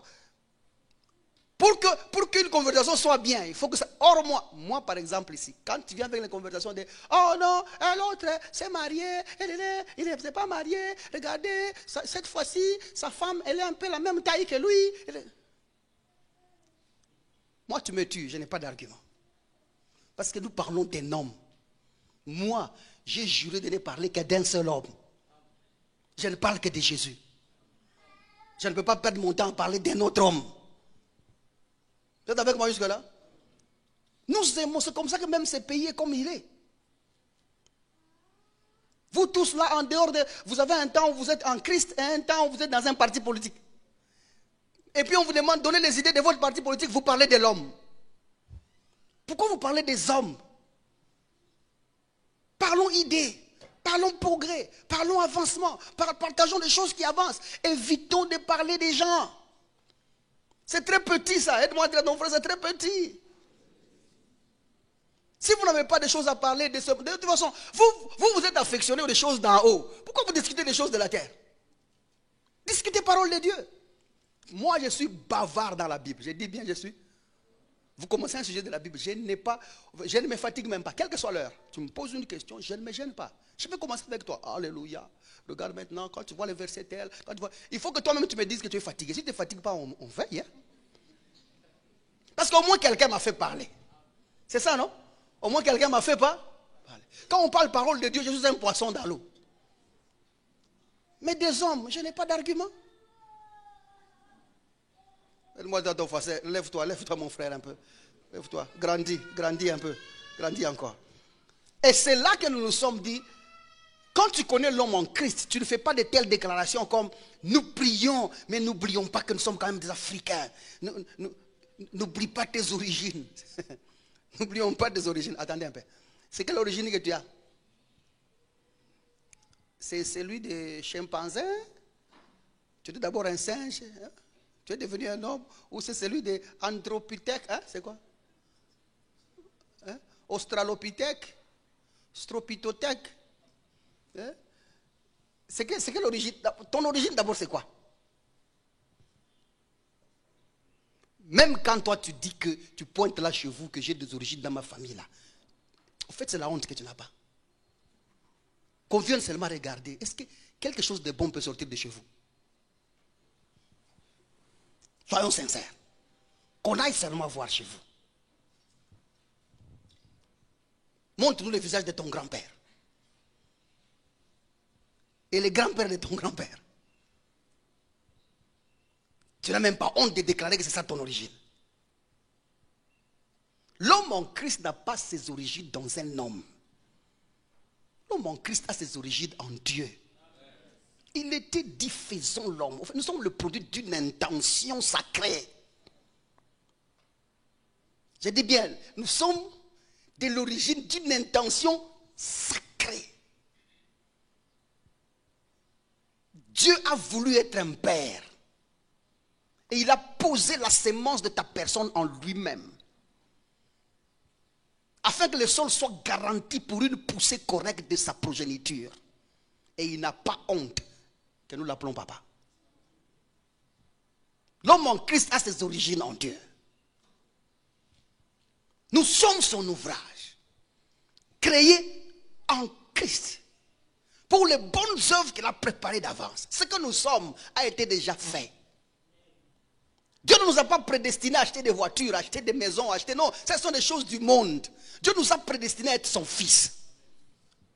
Pour qu'une conversation soit bien, il faut que ça. Or, moi par exemple, ici, quand tu viens avec les conversations de oh non, l'autre s'est marié, il n'est pas marié, regardez, cette fois-ci, sa femme, elle est un peu la même taille que lui. Moi, tu me tues, je n'ai pas d'argument. Parce que nous parlons d'un homme. Moi, j'ai juré de ne parler que d'un seul homme. Je ne parle que de Jésus. Je ne peux pas perdre mon temps à parler d'un autre homme. Vous êtes avec moi jusque-là? Nous aimons, c'est comme ça que même ce pays est comme il est. Vous tous là, en dehors de... Vous avez un temps où vous êtes en Christ et un temps où vous êtes dans un parti politique. Et puis on vous demande de donner les idées de votre parti politique, vous parlez de l'homme. Pourquoi vous parlez des hommes? Parlons idées, parlons progrès, parlons avancement, partageons des choses qui avancent. Évitons de parler des gens. C'est très petit ça, aide-moi à dire à ton frère, c'est très petit. Si vous n'avez pas de choses à parler, de toute façon, vous êtes affectionné aux choses d'en haut. Pourquoi vous discutez des choses de la terre? Discutez parole de Dieu. Moi, je suis bavard dans la Bible. Je dis bien, je suis. Vous commencez un sujet de la Bible, je ne me fatigue même pas, quelle que soit l'heure. Tu me poses une question, je ne me gêne pas. Je vais commencer avec toi. Alléluia. Regarde maintenant, quand tu vois les versets tels, il faut que toi-même tu me dises que tu es fatigué. Si tu ne te fatigues pas, on veille. Hein? Parce qu'au moins quelqu'un m'a fait parler. C'est ça, non? Au moins quelqu'un m'a fait parler. Quand on parle parole de Dieu, je suis un poisson dans l'eau. Mais des hommes, je n'ai pas d'argument. Moi, dans ton français, lève-toi mon frère un peu. Lève-toi, grandis un peu, grandis encore. Et c'est là que nous nous sommes dit, quand tu connais l'homme en Christ, tu ne fais pas de telles déclarations comme nous prions, mais n'oublions pas que nous sommes quand même des Africains. N'oublie pas tes origines. N'oublions pas tes origines. Attendez un peu. C'est quelle origine que tu as? C'est celui des chimpanzés? Tu étais d'abord un singe, hein? Tu es devenu un homme, ou c'est celui des Anthropithèques, hein? C'est quoi? Hein? Australopithèque, Stropitothèque. Hein? C'est quelle origine? Ton origine d'abord c'est quoi? Même quand toi tu dis que tu pointes là chez vous que j'ai des origines dans ma famille là, en fait c'est la honte que tu n'as pas. Qu'on vienne seulement regarder, est-ce que quelque chose de bon peut sortir de chez vous? Soyons sincères. Qu'on aille seulement voir chez vous. Montre-nous le visage de ton grand-père. Et le grand-père de ton grand-père. Tu n'as même pas honte de déclarer que c'est ça ton origine. L'homme en Christ n'a pas ses origines dans un homme. L'homme en Christ a ses origines en Dieu. Il était dit, faisons l'homme. En fait, nous sommes le produit d'une intention sacrée. Je dis bien, nous sommes de l'origine d'une intention sacrée. Dieu a voulu être un père. Et il a posé la sémence de ta personne en lui-même. Afin que le sol soit garanti pour une poussée correcte de sa progéniture. Et il n'a pas honte que nous l'appelons papa. L'homme en Christ a ses origines en Dieu. Nous sommes son ouvrage, créé en Christ, pour les bonnes œuvres qu'il a préparées d'avance. Ce que nous sommes a été déjà fait. Dieu ne nous a pas prédestinés à acheter des voitures, à acheter des maisons, non, ce sont des choses du monde. Dieu nous a prédestinés à être son fils.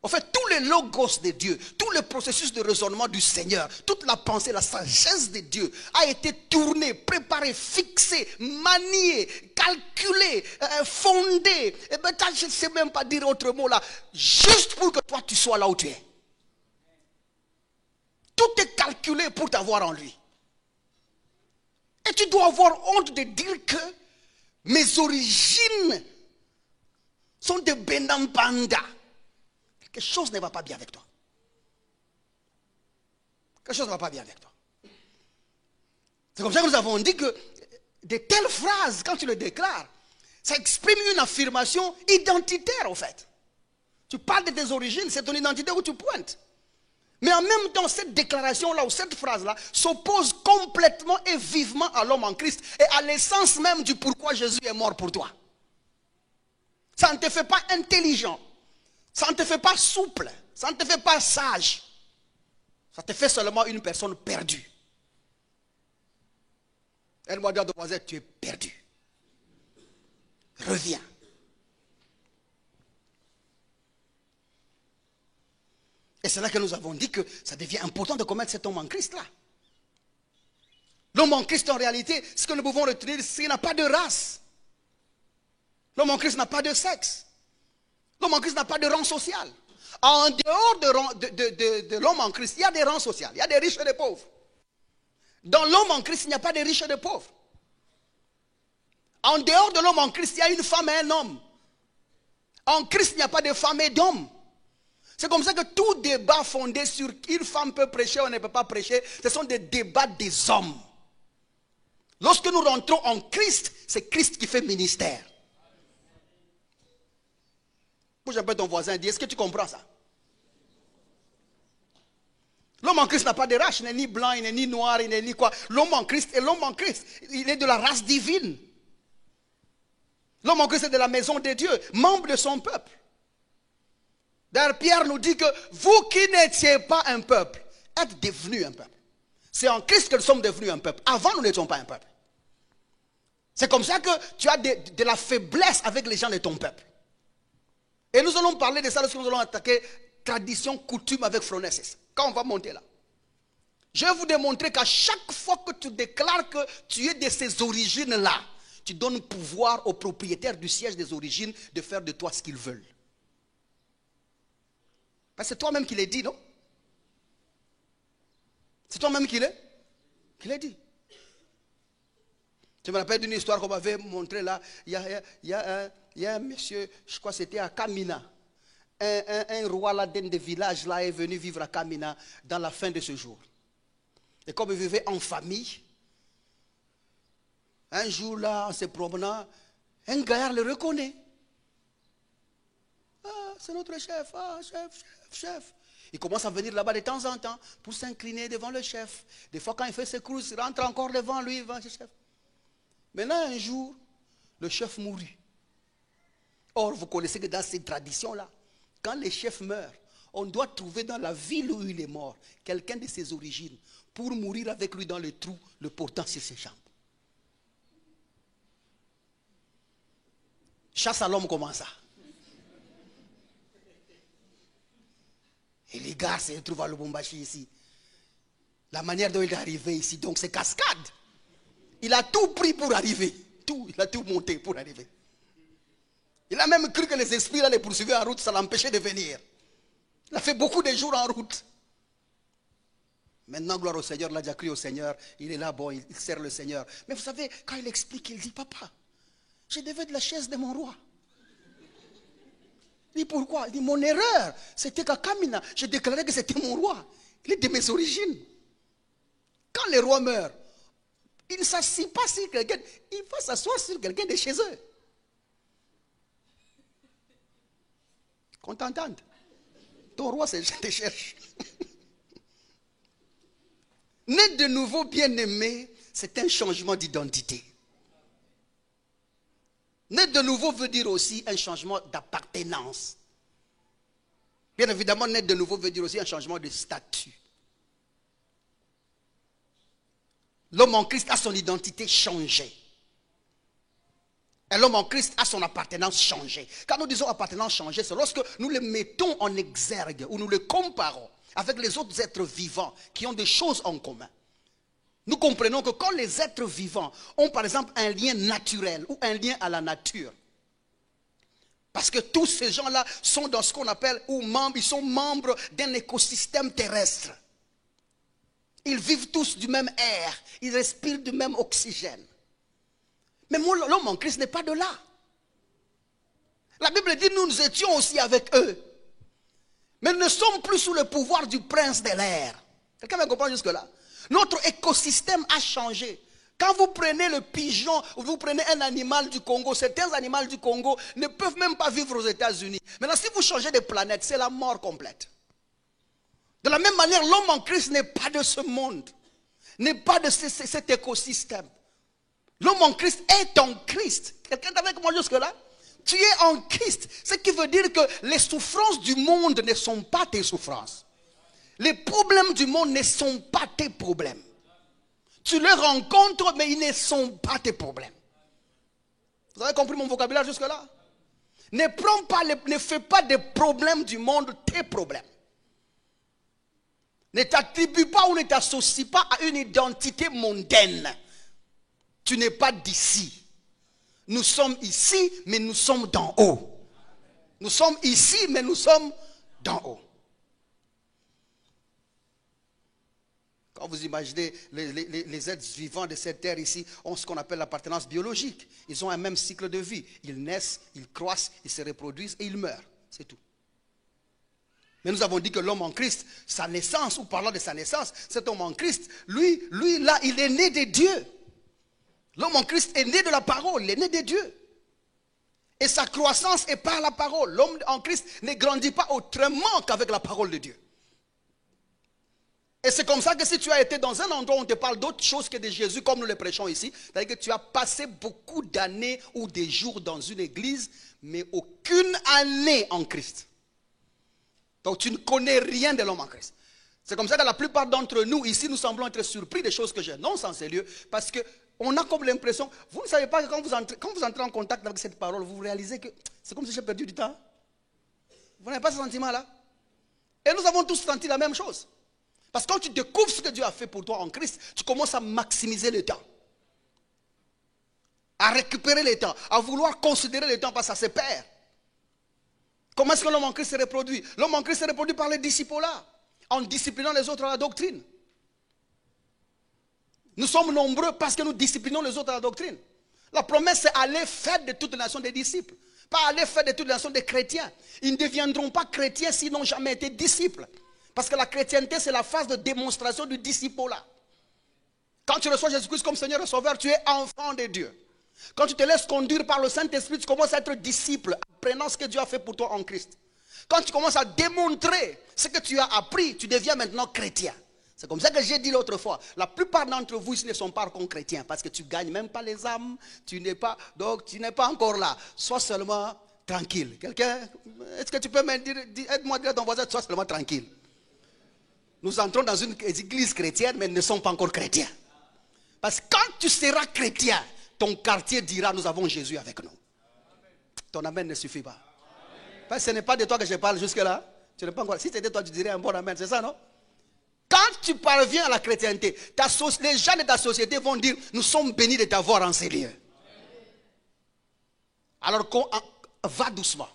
En fait, tous les logos de Dieu, tout le processus de raisonnement du Seigneur, toute la pensée, la sagesse de Dieu a été tournée, préparée, fixée, maniée, calculée, fondée. Et bien, je ne sais même pas dire autre mot là, juste pour que toi tu sois là où tu es. Tout est calculé pour t'avoir en lui. Et tu dois avoir honte de dire que mes origines sont de Benampanda. Quelque chose ne va pas bien avec toi. Quelque chose ne va pas bien avec toi. C'est comme ça que nous avons dit que de telles phrases, quand tu les déclares, ça exprime une affirmation identitaire, en fait. Tu parles de tes origines, c'est ton identité où tu pointes. Mais en même temps, cette déclaration-là ou cette phrase-là s'oppose complètement et vivement à l'homme en Christ et à l'essence même du pourquoi Jésus est mort pour toi. Ça ne te fait pas intelligent, ça ne te fait pas souple, ça ne te fait pas sage. Ça te fait seulement une personne perdue. Elle m'a dit à ton voisin, tu es perdu. Reviens. Et c'est là que nous avons dit que ça devient important de commettre cet homme en Christ-là. L'homme en Christ, en réalité, ce que nous pouvons retenir, c'est qu'il n'a pas de race. L'homme en Christ n'a pas de sexe. L'homme en Christ n'a pas de rang social. En dehors de l'homme en Christ, il y a des rangs sociaux. Il y a des riches et des pauvres. Dans l'homme en Christ, il n'y a pas de riches et de pauvres. En dehors de l'homme en Christ, il y a une femme et un homme. En Christ, il n'y a pas de femme et d'homme. C'est comme ça que tout débat fondé sur une femme peut prêcher ou ne peut pas prêcher, ce sont des débats des hommes. Lorsque nous rentrons en Christ, c'est Christ qui fait ministère. Bouge un peu ton voisin et dis, est-ce que tu comprends ça? L'homme en Christ n'a pas de race, il n'est ni blanc, il n'est ni noir, il n'est ni quoi. L'homme en Christ est l'homme en Christ. Il est de la race divine. L'homme en Christ est de la maison de Dieu, membre de son peuple. D'ailleurs, Pierre nous dit que vous qui n'étiez pas un peuple, êtes devenus un peuple. C'est en Christ que nous sommes devenus un peuple. Avant, nous n'étions pas un peuple. C'est comme ça que tu as de la faiblesse avec les gens de ton peuple. Et nous allons parler de ça lorsque nous allons attaquer tradition, coutume avec Phronesis. Quand on va monter là. Je vais vous démontrer qu'à chaque fois que tu déclares que tu es de ces origines-là, tu donnes pouvoir aux propriétaires du siège des origines de faire de toi ce qu'ils veulent. Parce que c'est toi-même qui l'as dit, non? C'est toi-même qui l'as dit. Je me rappelle d'une histoire qu'on m'avait montrée là. Il y a un monsieur, je crois que c'était à Kamina. Un roi là d'un des villages là est venu vivre à Kamina dans la fin de ce jour. Et comme il vivait en famille, un jour là, en se promenant, un gaillard le reconnaît. Ah, c'est notre chef, ah, chef. Il commence à venir là-bas de temps en temps pour s'incliner devant le chef. Des fois, quand il fait ses courses, il rentre encore devant lui, devant le chef. Maintenant, un jour, le chef mourut. Or, vous connaissez que dans ces traditions-là, quand les chefs meurent, on doit trouver dans la ville où il est mort quelqu'un de ses origines pour mourir avec lui dans le trou, le portant sur ses jambes. Chasse à l'homme comment ça? Et les gars se trouvent à Lubumbashi ici. La manière dont il est arrivé ici, donc c'est cascade. Il a tout pris pour arriver. Il a tout monté pour arriver. Il a même cru que les esprits là les poursuivaient en route, ça l'empêchait de venir. Il a fait beaucoup de jours en route. Maintenant, gloire au Seigneur, il a déjà cru au Seigneur. Il est là, bon, il sert le Seigneur. Mais vous savez, quand il explique, il dit, papa, je devais de la chaise de mon roi. Il dit, pourquoi? Il dit, mon erreur, c'était qu'à Kamina, je déclarais que c'était mon roi. Il est de mes origines. Quand les rois meurent, il ne s'assied pas sur quelqu'un, il va s'asseoir sur quelqu'un de chez eux. Qu'on t'entende. Ton roi, je te cherche. Naître de nouveau, bien-aimé, c'est un changement d'identité. Naître de nouveau veut dire aussi un changement d'appartenance. Bien évidemment, naître de nouveau veut dire aussi un changement de statut. L'homme en Christ a son identité changée. Et l'homme en Christ a son appartenance changée. Quand nous disons appartenance changée, c'est lorsque nous le mettons en exergue ou nous le comparons avec les autres êtres vivants qui ont des choses en commun. Nous comprenons que quand les êtres vivants ont par exemple un lien naturel ou un lien à la nature, parce que tous ces gens-là sont dans ce qu'on appelle, ou membres, ils sont membres d'un écosystème terrestre. Ils vivent tous du même air, ils respirent du même oxygène. Mais l'homme en Christ n'est pas de là. La Bible dit nous étions aussi avec eux. Mais nous ne sommes plus sous le pouvoir du prince de l'air. Quelqu'un me comprend jusque là? Notre écosystème a changé. Quand vous prenez le pigeon, vous prenez un animal du Congo, certains animaux du Congo ne peuvent même pas vivre aux États-Unis. Maintenant, si vous changez de planète, c'est la mort complète. De la même manière, l'homme en Christ n'est pas de ce monde, n'est pas de cet écosystème. L'homme en Christ est en Christ. Quelqu'un est avec moi jusque-là? Tu es en Christ. Ce qui veut dire que les souffrances du monde ne sont pas tes souffrances. Les problèmes du monde ne sont pas tes problèmes. Tu les rencontres, mais ils ne sont pas tes problèmes. Vous avez compris mon vocabulaire jusque-là? Ne fais pas des problèmes du monde tes problèmes. Ne t'attribue pas ou ne t'associe pas à une identité mondaine. Tu n'es pas d'ici. Nous sommes ici, mais nous sommes d'en haut. Nous sommes ici, mais nous sommes d'en haut. Quand vous imaginez les êtres vivants de cette terre ici ont ce qu'on appelle l'appartenance biologique. Ils ont un même cycle de vie. Ils naissent, ils croissent, ils se reproduisent et ils meurent. C'est tout. Mais nous avons dit que l'homme en Christ, sa naissance, ou parlant de sa naissance, cet homme en Christ, lui là, il est né de Dieu. L'homme en Christ est né de la parole, il est né de Dieu. Et sa croissance est par la parole. L'homme en Christ ne grandit pas autrement qu'avec la parole de Dieu. Et c'est comme ça que si tu as été dans un endroit où on te parle d'autre chose que de Jésus, comme nous le prêchons ici, c'est-à-dire que tu as passé beaucoup d'années ou des jours dans une église, mais aucune année en Christ. Donc tu ne connais rien de l'homme en Christ. C'est comme ça que la plupart d'entre nous ici, nous semblons être surpris des choses que j'annonce en ces lieux, parce qu'on a comme l'impression, vous ne savez pas que quand vous entrez en contact avec cette parole, vous réalisez que c'est comme si j'ai perdu du temps. Vous n'avez pas ce sentiment-là? Et nous avons tous senti la même chose. Parce que quand tu découvres ce que Dieu a fait pour toi en Christ, tu commences à maximiser le temps. À récupérer le temps. À vouloir considérer le temps parce que ça se perd. Comment est-ce que l'homme en Christ se reproduit? L'homme en Christ se reproduit par les disciples-là. En disciplinant les autres à la doctrine. Nous sommes nombreux parce que nous disciplinons les autres à la doctrine. La promesse c'est aller faire de toutes les nations des disciples. Pas aller faire de toutes les nations des chrétiens. Ils ne deviendront pas chrétiens s'ils n'ont jamais été disciples. Parce que la chrétienté, c'est la phase de démonstration du disciple-là. Quand tu reçois Jésus-Christ comme Seigneur et Sauveur, tu es enfant de Dieu. Quand tu te laisses conduire par le Saint-Esprit, tu commences à être disciple, apprenant ce que Dieu a fait pour toi en Christ. Quand tu commences à démontrer ce que tu as appris, tu deviens maintenant chrétien. C'est comme ça que j'ai dit l'autre fois. La plupart d'entre vous ici ne sont pas encore chrétiens parce que tu ne gagnes même pas les âmes. Donc tu n'es pas encore là. Sois seulement tranquille. Quelqu'un, est-ce que tu peux me dire, aide-moi à dire à ton voisin, sois seulement tranquille. Nous entrons dans une église chrétienne, mais ne sommes pas encore chrétiens. Parce que quand tu seras chrétien, ton quartier dira, nous avons Jésus avec nous. Ton amen ne suffit pas. Parce que ce n'est pas de toi que je parle jusque-là. Tu n'es pas encore. Si c'était toi, tu dirais un bon amen, c'est ça, non? Quand tu parviens à la chrétienté, les gens de ta société vont dire, nous sommes bénis de t'avoir en ces lieux. Alors, va doucement.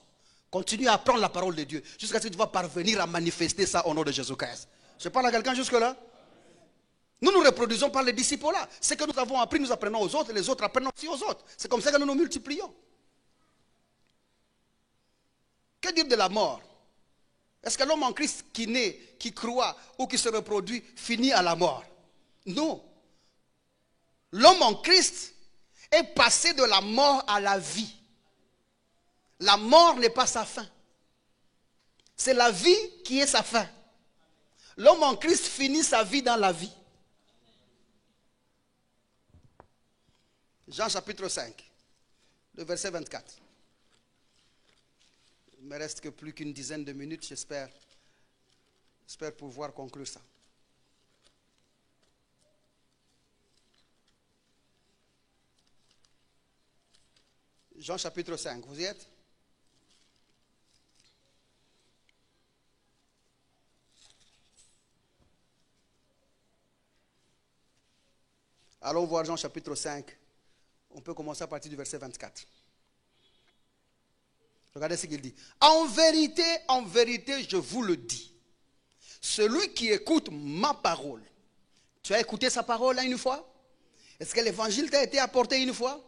Continue à apprendre la parole de Dieu jusqu'à ce que tu vas parvenir à manifester ça au nom de Jésus-Christ. Je parle à quelqu'un jusque-là. Nous nous reproduisons par les disciples-là. Ce que nous avons appris, nous apprenons aux autres, et les autres apprennent aussi aux autres. C'est comme ça que nous nous multiplions. Que dire de la mort? Est-ce que l'homme en Christ qui naît, qui croit ou qui se reproduit finit à la mort? Non. L'homme en Christ est passé de la mort à la vie. La mort n'est pas sa fin. C'est la vie qui est sa fin. L'homme en Christ finit sa vie dans la vie. Jean chapitre 5, le verset 24. Il ne me reste que plus qu'une dizaine de minutes, j'espère pouvoir conclure ça. Jean chapitre 5, vous y êtes? Allons voir Jean chapitre 5. On peut commencer à partir du verset 24. Regardez ce qu'il dit. En vérité, je vous le dis. Celui qui écoute ma parole. Tu as écouté sa parole là une fois? Est-ce que l'évangile t'a été apporté une fois?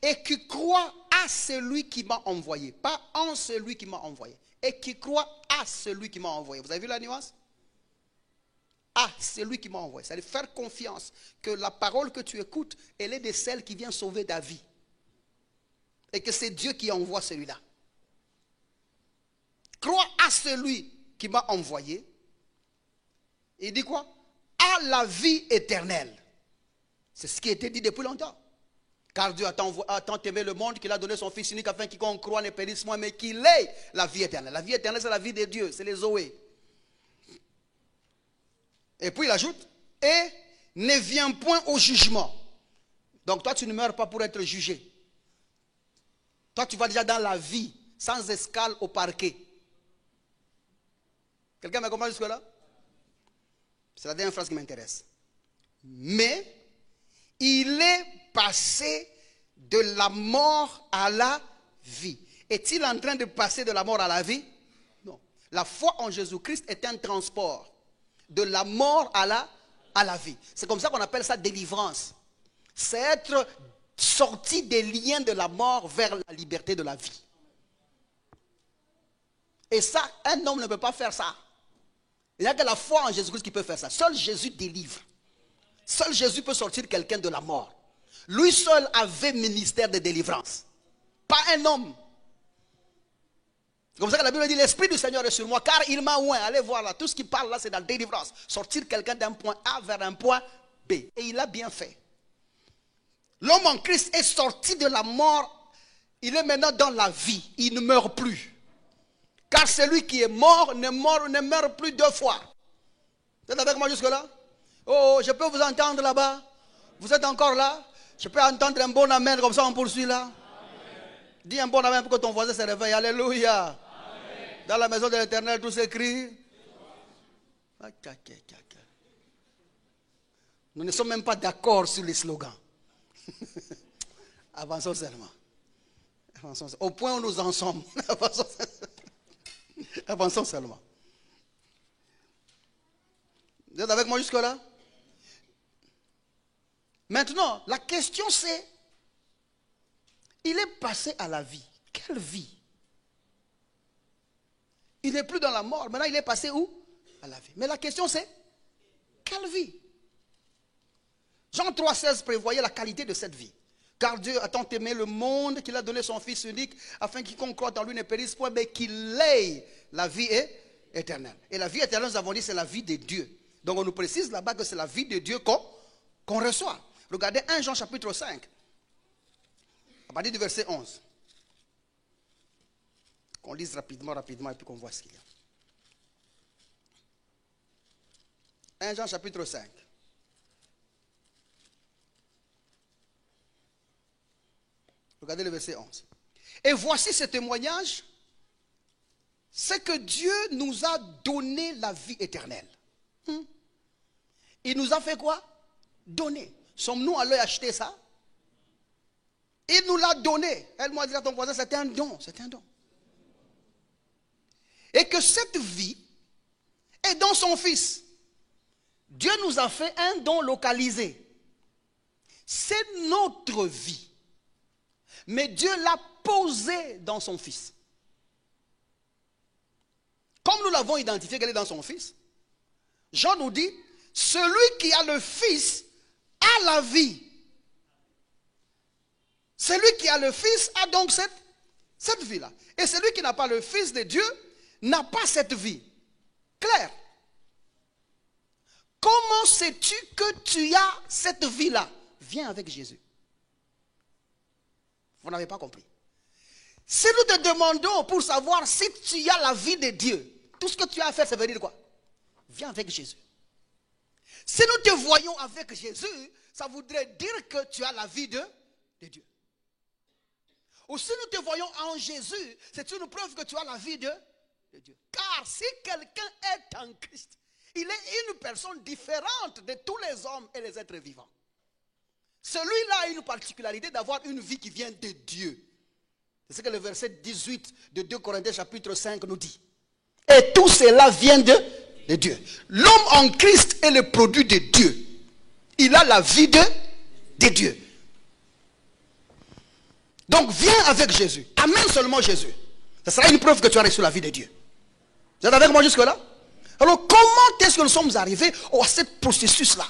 Et qui croit à celui qui m'a envoyé. Pas en celui qui m'a envoyé. Et qui croit à celui qui m'a envoyé. Vous avez vu la nuance? à celui qui m'a envoyé. C'est-à-dire faire confiance que la parole que tu écoutes, elle est de celle qui vient sauver ta vie. Et que c'est Dieu qui envoie celui-là. Crois à celui qui m'a envoyé. Il dit quoi? À la vie éternelle. C'est ce qui a été dit depuis longtemps. Car Dieu a tant aimé le monde qu'il a donné son Fils unique afin qu'il croit ne périsse point, mais qu'il ait la vie éternelle. La vie éternelle, c'est la vie de Dieu, c'est les Zoé. Et puis il ajoute, et ne viens point au jugement. Donc toi, tu ne meurs pas pour être jugé. Toi, tu vas déjà dans la vie, sans escale au parquet. Quelqu'un me comprend jusque-là? C'est la dernière phrase qui m'intéresse. Mais il est passé de la mort à la vie. Est-il en train de passer de la mort à la vie? Non. La foi en Jésus-Christ est un transport de la mort à la vie. C'est comme ça qu'on appelle ça délivrance. C'est être sorti des liens de la mort vers la liberté de la vie. Et ça, un homme ne peut pas faire ça. Il n'y a que la foi en Jésus-Christ qui peut faire ça. Seul Jésus délivre. Seul Jésus peut sortir quelqu'un de la mort. Lui seul avait ministère de délivrance. Pas un homme. C'est comme ça que la Bible dit, l'Esprit du Seigneur est sur moi, car il m'a oint. Allez voir là, tout ce qui parle là, c'est dans la délivrance. Sortir quelqu'un d'un point A vers un point B. Et il a bien fait. L'homme en Christ est sorti de la mort. Il est maintenant dans la vie. Il ne meurt plus. Car celui qui est mort ne meurt plus deux fois. Vous êtes avec moi jusque-là? Oh, je peux vous entendre là-bas? Vous êtes encore là? Je peux entendre un bon amen, comme ça on poursuit là? Amen. Dis un bon amen pour que ton voisin se réveille. Alléluia. Amen. Dans la maison de l'Éternel, tout s'écrit. Nous ne sommes même pas d'accord sur les slogans. Avançons seulement. Au point où nous en sommes. Avançons seulement. Vous êtes avec moi jusque-là? Maintenant, la question c'est, il est passé à la vie. Quelle vie? Il n'est plus dans la mort. Maintenant, il est passé où? À la vie. Mais la question c'est, quelle vie? Jean 3,16 prévoyait la qualité de cette vie. Car Dieu a tant aimé le monde qu'il a donné son Fils unique, afin qu'il croit en lui ne périsse point, mais qu'il ait la vie éternelle. Et la vie éternelle, nous avons dit, c'est la vie de Dieu. Donc on nous précise là-bas que c'est la vie de Dieu qu'on reçoit. Regardez 1 Jean chapitre 5, à partir du verset 11. Qu'on lise rapidement, et puis qu'on voit ce qu'il y a. 1 Jean chapitre 5. Regardez le verset 11. Et voici ce témoignage, c'est que Dieu nous a donné la vie éternelle. Il nous a fait quoi? Donner. Sommes-nous allés acheter ça? Il nous l'a donné. Elle m'a dit à ton voisin, c'est un don. C'est un don. Et que cette vie est dans son Fils. Dieu nous a fait un don localisé. C'est notre vie. Mais Dieu l'a posé dans son Fils. Comme nous l'avons identifié qu'elle est dans son Fils, Jean nous dit, celui qui a le Fils a la vie. Celui qui a le Fils a donc cette vie-là. Et celui qui n'a pas le Fils de Dieu n'a pas cette vie. Clair. Comment sais-tu que tu as cette vie-là? Viens avec Jésus. Vous n'avez pas compris. Si nous te demandons pour savoir si tu as la vie de Dieu, tout ce que tu as à faire, ça veut dire quoi? Viens avec Jésus. Si nous te voyons avec Jésus, ça voudrait dire que tu as la vie de Dieu. Ou si nous te voyons en Jésus, c'est une preuve que tu as la vie de Dieu. Car si quelqu'un est en Christ, il est une personne différente de tous les hommes et les êtres vivants. Celui-là a une particularité d'avoir une vie qui vient de Dieu. C'est ce que le verset 18 de 2 Corinthiens chapitre 5 nous dit. Et tout cela vient de Dieu. L'homme en Christ est le produit de Dieu. Il a la vie de Dieu. Donc viens avec Jésus. Amène seulement Jésus. Ce sera une preuve que tu as reçu la vie de Dieu. Vous êtes avec moi jusque-là? Alors comment est-ce que nous sommes arrivés à ce processus-là?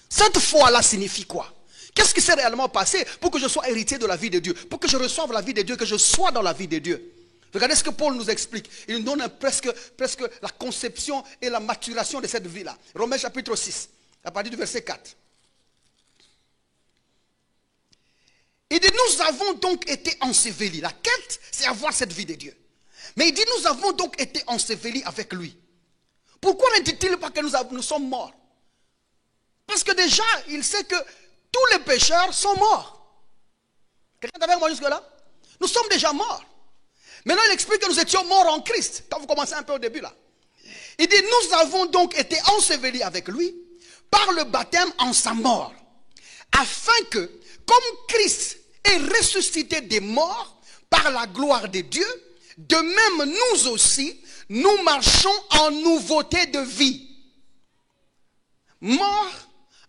Cette foi-là signifie quoi? Qu'est-ce qui s'est réellement passé pour que je sois héritier de la vie de Dieu? Pour que je reçoive la vie de Dieu, que je sois dans la vie de Dieu. Regardez ce que Paul nous explique. Il nous donne presque la conception et la maturation de cette vie-là. Romains chapitre 6, à partir du verset 4. Il dit, nous avons donc été ensevelis. La quête, c'est avoir cette vie de Dieu. Mais il dit, nous avons donc été ensevelis avec lui. Pourquoi ne dit-il pas que nous sommes morts? Parce que déjà, il sait que tous les pécheurs sont morts. Quelqu'un est avec moi jusque-là? Nous sommes déjà morts. Maintenant, il explique que nous étions morts en Christ. Quand vous commencez un peu au début là. Il dit, nous avons donc été ensevelis avec lui par le baptême en sa mort. Afin que, comme Christ est ressuscité des morts par la gloire de Dieu, de même nous aussi, nous marchons en nouveauté de vie. Mort,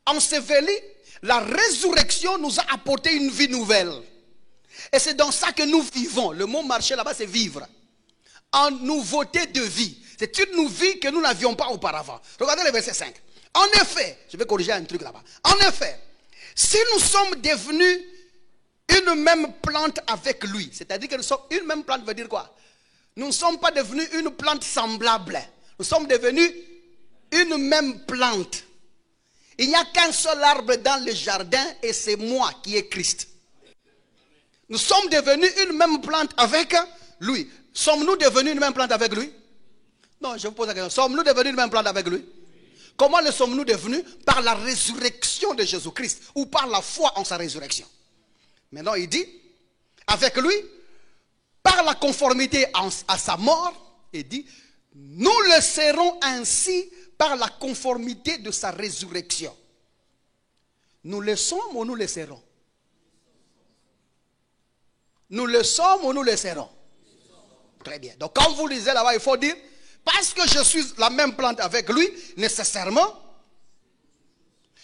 enseveli, la résurrection nous a apporté une vie nouvelle. Et c'est dans ça que nous vivons. Le mot marcher là-bas, c'est vivre. En nouveauté de vie. C'est une vie que nous n'avions pas auparavant. Regardez le verset 5. En effet, je vais corriger un truc là-bas. En effet, si nous sommes devenus une même plante avec lui, c'est-à-dire que nous sommes une même plante, veut dire quoi? Nous ne sommes pas devenus une plante semblable. Nous sommes devenus une même plante. Il n'y a qu'un seul arbre dans le jardin et c'est moi qui est Christ. Nous sommes devenus une même plante avec lui. Sommes-nous devenus une même plante avec lui? Non, je vous pose la question. Sommes-nous devenus une même plante avec lui? Comment le sommes-nous devenus? Par la résurrection de Jésus-Christ ou par la foi en sa résurrection. Maintenant, il dit, avec lui, par la conformité à sa mort, il dit, nous le serons ainsi par la conformité de sa résurrection. Nous le sommes ou nous le serons? Nous le sommes ou nous le serons? Très bien. Donc quand vous lisez là-bas, il faut dire, parce que je suis la même plante avec lui, nécessairement,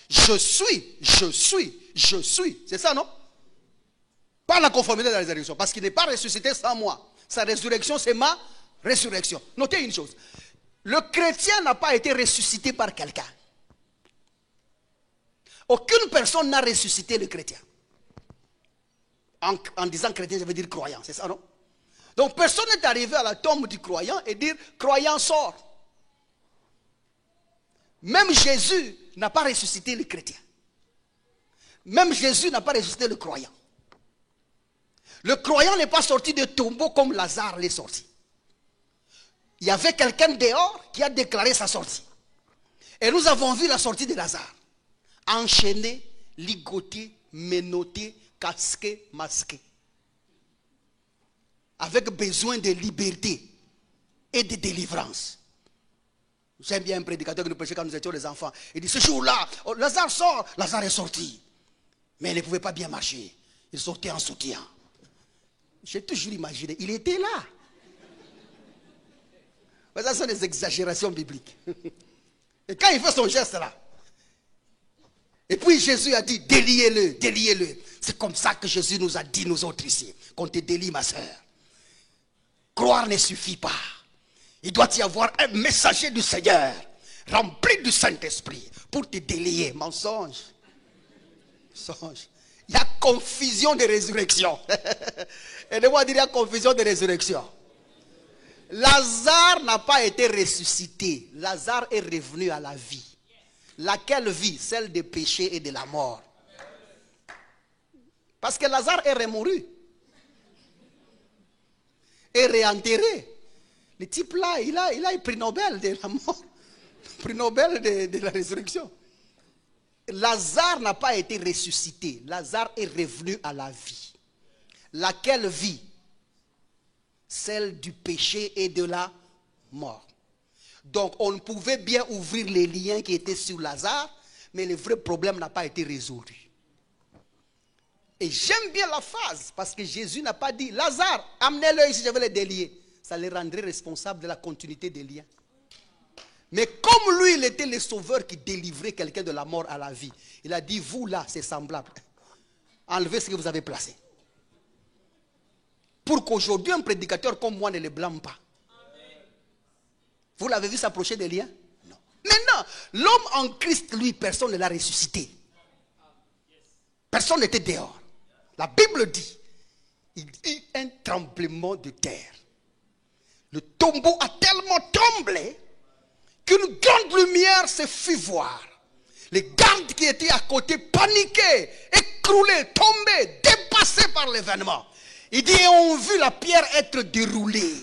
je suis. C'est ça, non? Par la conformité de la résurrection. Parce qu'il n'est pas ressuscité sans moi. Sa résurrection, c'est ma résurrection. Notez une chose. Le chrétien n'a pas été ressuscité par quelqu'un. Aucune personne n'a ressuscité le chrétien. En disant chrétien, je veux dire croyant, c'est ça, non? Donc personne n'est arrivé à la tombe du croyant et dire croyant sort. Même Jésus n'a pas ressuscité le chrétien. Même Jésus n'a pas ressuscité le croyant. Le croyant n'est pas sorti de tombeau comme Lazare l'est sorti. Il y avait quelqu'un dehors qui a déclaré sa sortie. Et nous avons vu la sortie de Lazare. Enchaîné, ligoté, menotté, casqué, masqué. Avec besoin de liberté et de délivrance. J'aime bien un prédicateur qui nous prêchait quand nous étions les enfants. Il dit, ce jour-là, Lazare sort. Lazare est sorti. Mais il ne pouvait pas bien marcher. Il sortait en soutien. J'ai toujours imaginé, il était là. Mais ça sont des exagérations bibliques. Et quand il fait son geste là, et puis Jésus a dit, déliez-le, déliez-le. C'est comme ça que Jésus nous a dit, nous autres ici, qu'on te délie ma soeur. Croire ne suffit pas. Il doit y avoir un messager du Seigneur, rempli du Saint-Esprit, pour te délier. Mensonge. Mensonge. Il y a confusion de résurrection. Aidez-moi à dire, il y a confusion de résurrection. Lazare n'a pas été ressuscité. Lazare est revenu à la vie. Laquelle vie? Celle des péchés et de la mort. Parce que Lazare est remouru. Et réenterré. Le type là, il a le prix Nobel de la mort. Le prix Nobel de la résurrection. Lazare n'a pas été ressuscité. Lazare est revenu à la vie. Laquelle vie? Celle du péché et de la mort. Donc on pouvait bien ouvrir les liens qui étaient sur Lazare, mais le vrai problème n'a pas été résolu. Et j'aime bien la phrase, parce que Jésus n'a pas dit, Lazare, amenez-le ici, je vais le délier. Ça les rendrait responsables de la continuité des liens. Mais comme lui, il était le sauveur qui délivrait quelqu'un de la mort à la vie, il a dit, vous là, c'est semblable. Enlevez ce que vous avez placé. Pour qu'aujourd'hui, un prédicateur comme moi ne le blâme pas. Vous l'avez vu s'approcher des liens? Non. Maintenant, l'homme en Christ, lui, personne ne l'a ressuscité. Personne n'était dehors. La Bible dit, il y eut un tremblement de terre. Le tombeau a tellement tremblé qu'une grande lumière se fit voir. Les gardes qui étaient à côté paniquaient, écroulés, tombés, dépassés par l'événement. Il dit, et on vu la pierre être déroulée.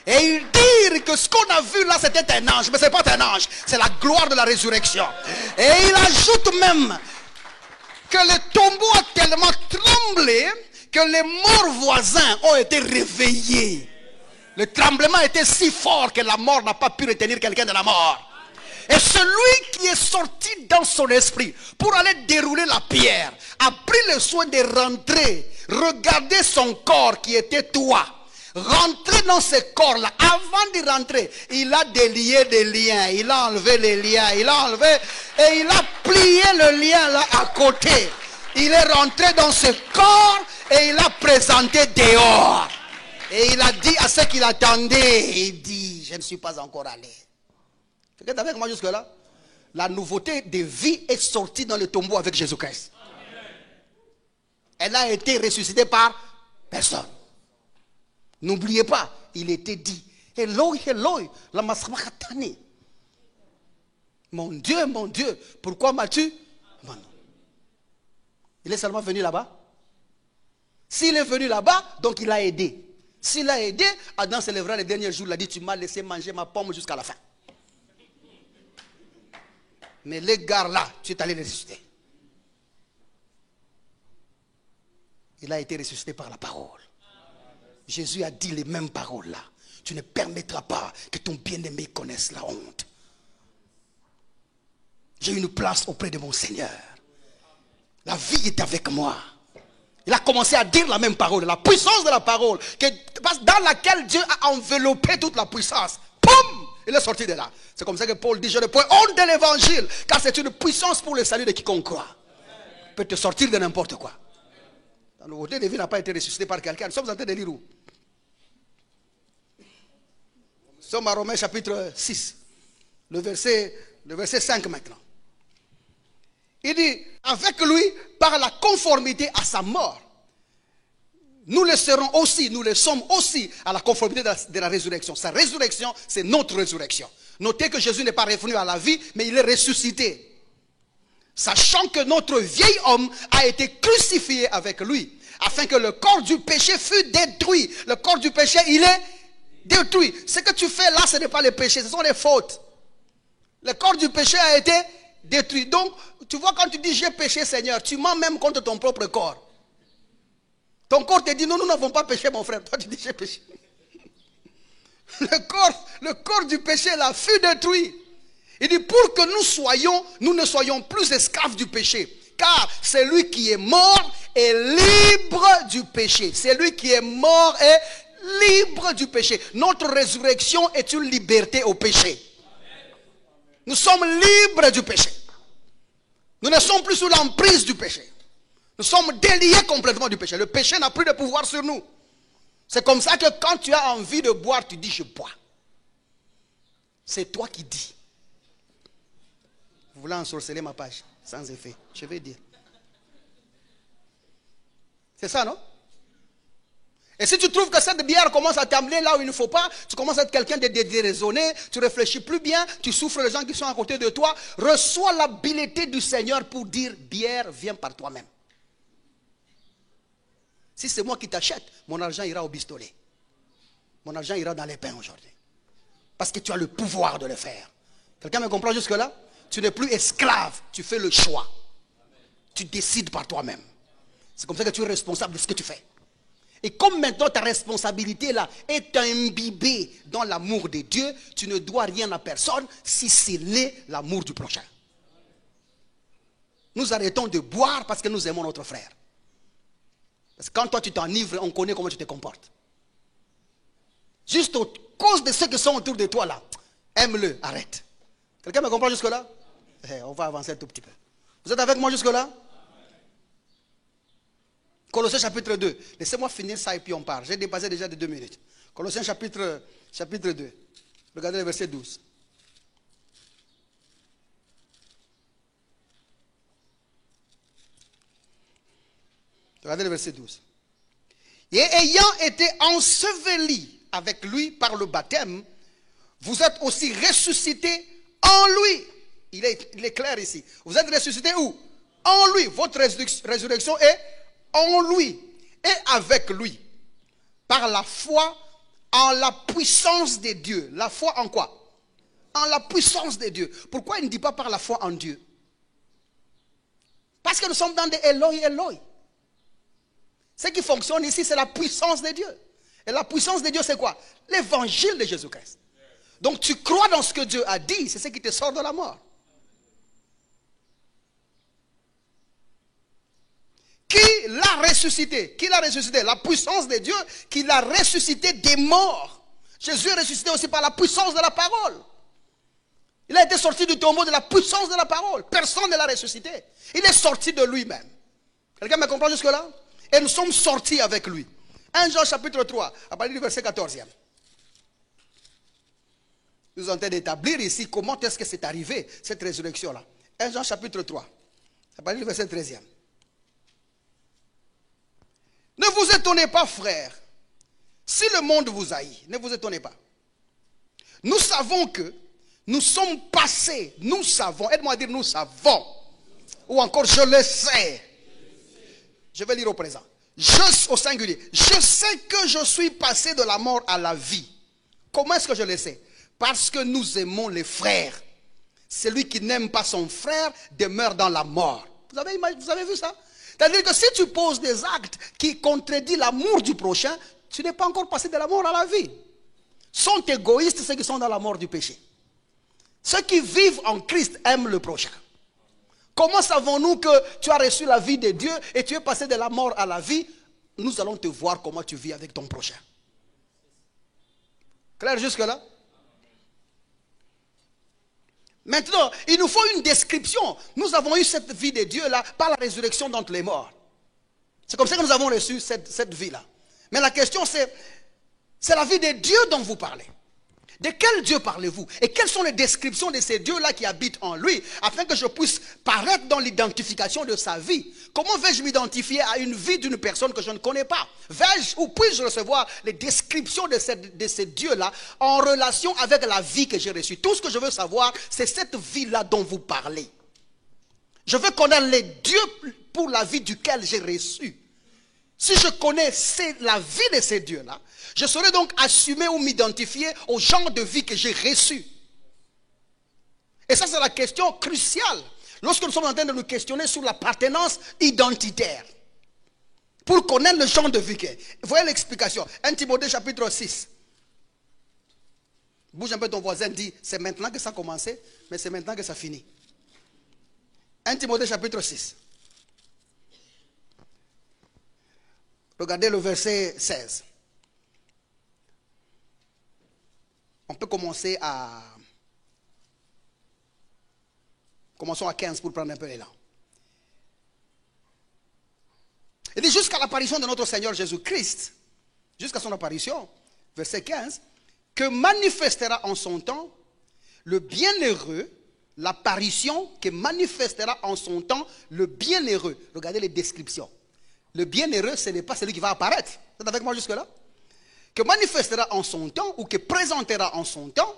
Et ils dirent que ce qu'on a vu là, c'était un ange. Mais ce n'est pas un ange, c'est la gloire de la résurrection. Et il ajoute même que le tombeau a tellement tremblé que les morts voisins ont été réveillés. Le tremblement était si fort que la mort n'a pas pu retenir quelqu'un de la mort. Et celui qui est sorti dans son esprit pour aller dérouler la pierre a pris le soin de rentrer, regarder son corps qui était toi. Rentrer dans ce corps-là, avant de rentrer, il a délié des liens, il a enlevé les liens, il a enlevé et il a plié le lien là à côté. Il est rentré dans ce corps et il a présenté dehors. Et il a dit à ceux qui l'attendaient, il dit, je ne suis pas encore allé. Quelqu'un est avec moi jusque-là? La nouveauté de vie est sortie dans le tombeau avec Jésus-Christ. Elle a été ressuscitée par personne. N'oubliez pas, il était dit, Eloi, Eloi, lama sabachthani. Mon Dieu, pourquoi m'as-tu abandonné? Il est seulement venu là-bas. S'il est venu là-bas, donc il a aidé. S'il a aidé, Adam se lèvera les derniers jours, il a dit, tu m'as laissé manger ma pomme jusqu'à la fin. Mais les gars là, tu es allé les ressusciter. Il a été ressuscité par la parole. Jésus a dit les mêmes paroles là. Tu ne permettras pas que ton bien-aimé connaisse la honte. J'ai une place auprès de mon Seigneur. La vie est avec moi. Il a commencé à dire la même parole, la puissance de la parole, dans laquelle Dieu a enveloppé toute la puissance. Poum! Il est sorti de là. C'est comme ça que Paul dit, je ne peux honte de l'évangile, car c'est une puissance pour le salut de quiconque croit. Il peut te sortir de n'importe quoi. La nouveauté de vie n'a pas été ressuscitée par quelqu'un. Nous sommes en train de lire où? Nous sommes à Romains chapitre 6, le verset 5 maintenant. Il dit, avec lui, par la conformité à sa mort, nous le serons aussi, nous le sommes aussi à la conformité de la résurrection. Sa résurrection, c'est notre résurrection. Notez que Jésus n'est pas revenu à la vie, mais il est ressuscité. Sachant que notre vieil homme a été crucifié avec lui, afin que le corps du péché fût détruit. Le corps du péché, il est détruit. Ce que tu fais là, ce n'est pas le péché, ce sont les fautes. Le corps du péché a été détruit. Donc, tu vois, quand tu dis j'ai péché, Seigneur, tu mens même contre ton propre corps. Ton corps te dit non, nous n'avons pas péché, mon frère. Toi, tu dis j'ai péché. Le corps du péché là fut détruit. Il dit pour que nous ne soyons plus esclaves du péché. Car celui qui est mort est libre du péché. Celui qui est mort est libre du péché. Notre résurrection est une liberté au péché. Nous sommes libres du péché. Nous ne sommes plus sous l'emprise du péché. Nous sommes déliés complètement du péché. Le péché n'a plus de pouvoir sur nous. C'est comme ça que quand tu as envie de boire, tu dis je bois. C'est toi qui dis. Vous voulez ensorceler ma page? Sans effet. Je vais dire. C'est ça, non? Et si tu trouves que cette bière commence à t'amener là où il ne faut pas, tu commences à être quelqu'un de déraisonné, tu réfléchis plus bien, tu souffres les gens qui sont à côté de toi, reçois l'habileté du Seigneur pour dire bière, viens par toi-même. Si c'est moi qui t'achète, mon argent ira au pistolet. Mon argent ira dans les pains aujourd'hui. Parce que tu as le pouvoir de le faire. Quelqu'un me comprend jusque-là? Tu n'es plus esclave, tu fais le choix. Tu décides par toi-même. C'est comme ça que tu es responsable de ce que tu fais. Et comme maintenant ta responsabilité là est imbibée dans l'amour de Dieu, tu ne dois rien à personne si c'est l'amour du prochain. Nous arrêtons de boire parce que nous aimons notre frère. Parce que quand toi tu t'enivres, on connaît comment tu te comportes. Juste à cause de ceux qui sont autour de toi là, aime-le, arrête. Quelqu'un me comprend jusque là? On va avancer un tout petit peu. Vous êtes avec moi jusque là? Colossiens chapitre 2. Laissez-moi finir ça et puis on part. J'ai dépassé déjà de 2 minutes. Colossiens chapitre 2. Regardez le verset 12. Regardez le verset 12. Et ayant été enseveli avec lui par le baptême, vous êtes aussi ressuscités en lui. Il est clair ici. Vous êtes ressuscités où? En lui. Votre résurrection est en lui. Et avec lui. Par la foi en la puissance de Dieu. La foi en quoi? En la puissance de Dieu. Pourquoi il ne dit pas par la foi en Dieu? Parce que nous sommes dans des Eloi, Eloi. Ce qui fonctionne ici, c'est la puissance de Dieu. Et la puissance de Dieu, c'est quoi? L'évangile de Jésus-Christ. Donc tu crois dans ce que Dieu a dit, c'est ce qui te sort de la mort. Qui l'a ressuscité? Qui l'a ressuscité? La puissance de Dieu qui l'a ressuscité des morts. Jésus est ressuscité aussi par la puissance de la parole. Il a été sorti du tombeau de la puissance de la parole. Personne ne l'a ressuscité. Il est sorti de lui-même. Quelqu'un me comprend jusque-là? Et nous sommes sortis avec lui. 1 Jean chapitre 3, à partir du verset 14e. Nous sommes en train d'établir ici comment est-ce que c'est arrivé, cette résurrection-là. 1 Jean chapitre 3, à partir du verset 13e. Ne vous étonnez pas, frères, si le monde vous haït. Ne vous étonnez pas. Nous savons que nous sommes passés, nous savons, aide-moi à dire nous savons, ou encore je le sais. Je vais lire au présent. Au singulier. Je sais que je suis passé de la mort à la vie. Comment est-ce que je le sais? Parce que nous aimons les frères. Celui qui n'aime pas son frère demeure dans la mort. Vous avez vu ça? C'est-à-dire que si tu poses des actes qui contredisent l'amour du prochain, tu n'es pas encore passé de la mort à la vie. Sont égoïstes ceux qui sont dans la mort du péché. Ceux qui vivent en Christ aiment le prochain. Comment savons-nous que tu as reçu la vie de Dieu et tu es passé de la mort à la vie? Nous allons te voir comment tu vis avec ton prochain. Clair jusque-là? Maintenant, il nous faut une description. Nous avons eu cette vie de Dieu-là par la résurrection d'entre les morts. C'est comme ça que nous avons reçu cette vie-là. Mais la question c'est la vie de Dieu dont vous parlez. De quel Dieu parlez-vous? Et quelles sont les descriptions de ces dieux-là qui habitent en lui, afin que je puisse paraître dans l'identification de sa vie? Comment vais-je m'identifier à une vie d'une personne que je ne connais pas? Vais-je ou puis-je recevoir les descriptions de ces dieux-là en relation avec la vie que j'ai reçue? Tout ce que je veux savoir, c'est cette vie-là dont vous parlez. Je veux connaître les dieux pour la vie duquel j'ai reçu. Si je connais la vie de ces dieux-là, je saurais donc assumer ou m'identifier au genre de vie que j'ai reçu. Et ça, c'est la question cruciale lorsque nous sommes en train de nous questionner sur l'appartenance identitaire. Pour connaître le genre de vie qu'est. Voyez l'explication. 1 Timothée chapitre 6. Bouge un peu ton voisin, dit, c'est maintenant que ça a commencé, mais c'est maintenant que ça finit. 1 Timothée chapitre 6. Regardez le verset 16. On peut commencer à... Commençons à 15 pour prendre un peu l'élan. Il dit jusqu'à l'apparition de notre Seigneur Jésus-Christ, jusqu'à son apparition, verset 15, que manifestera en son temps le bienheureux, l'apparition que manifestera en son temps le bienheureux. Regardez les descriptions. Le bienheureux, ce n'est pas celui qui va apparaître. Vous êtes avec moi jusque-là? Que manifestera en son temps ou que présentera en son temps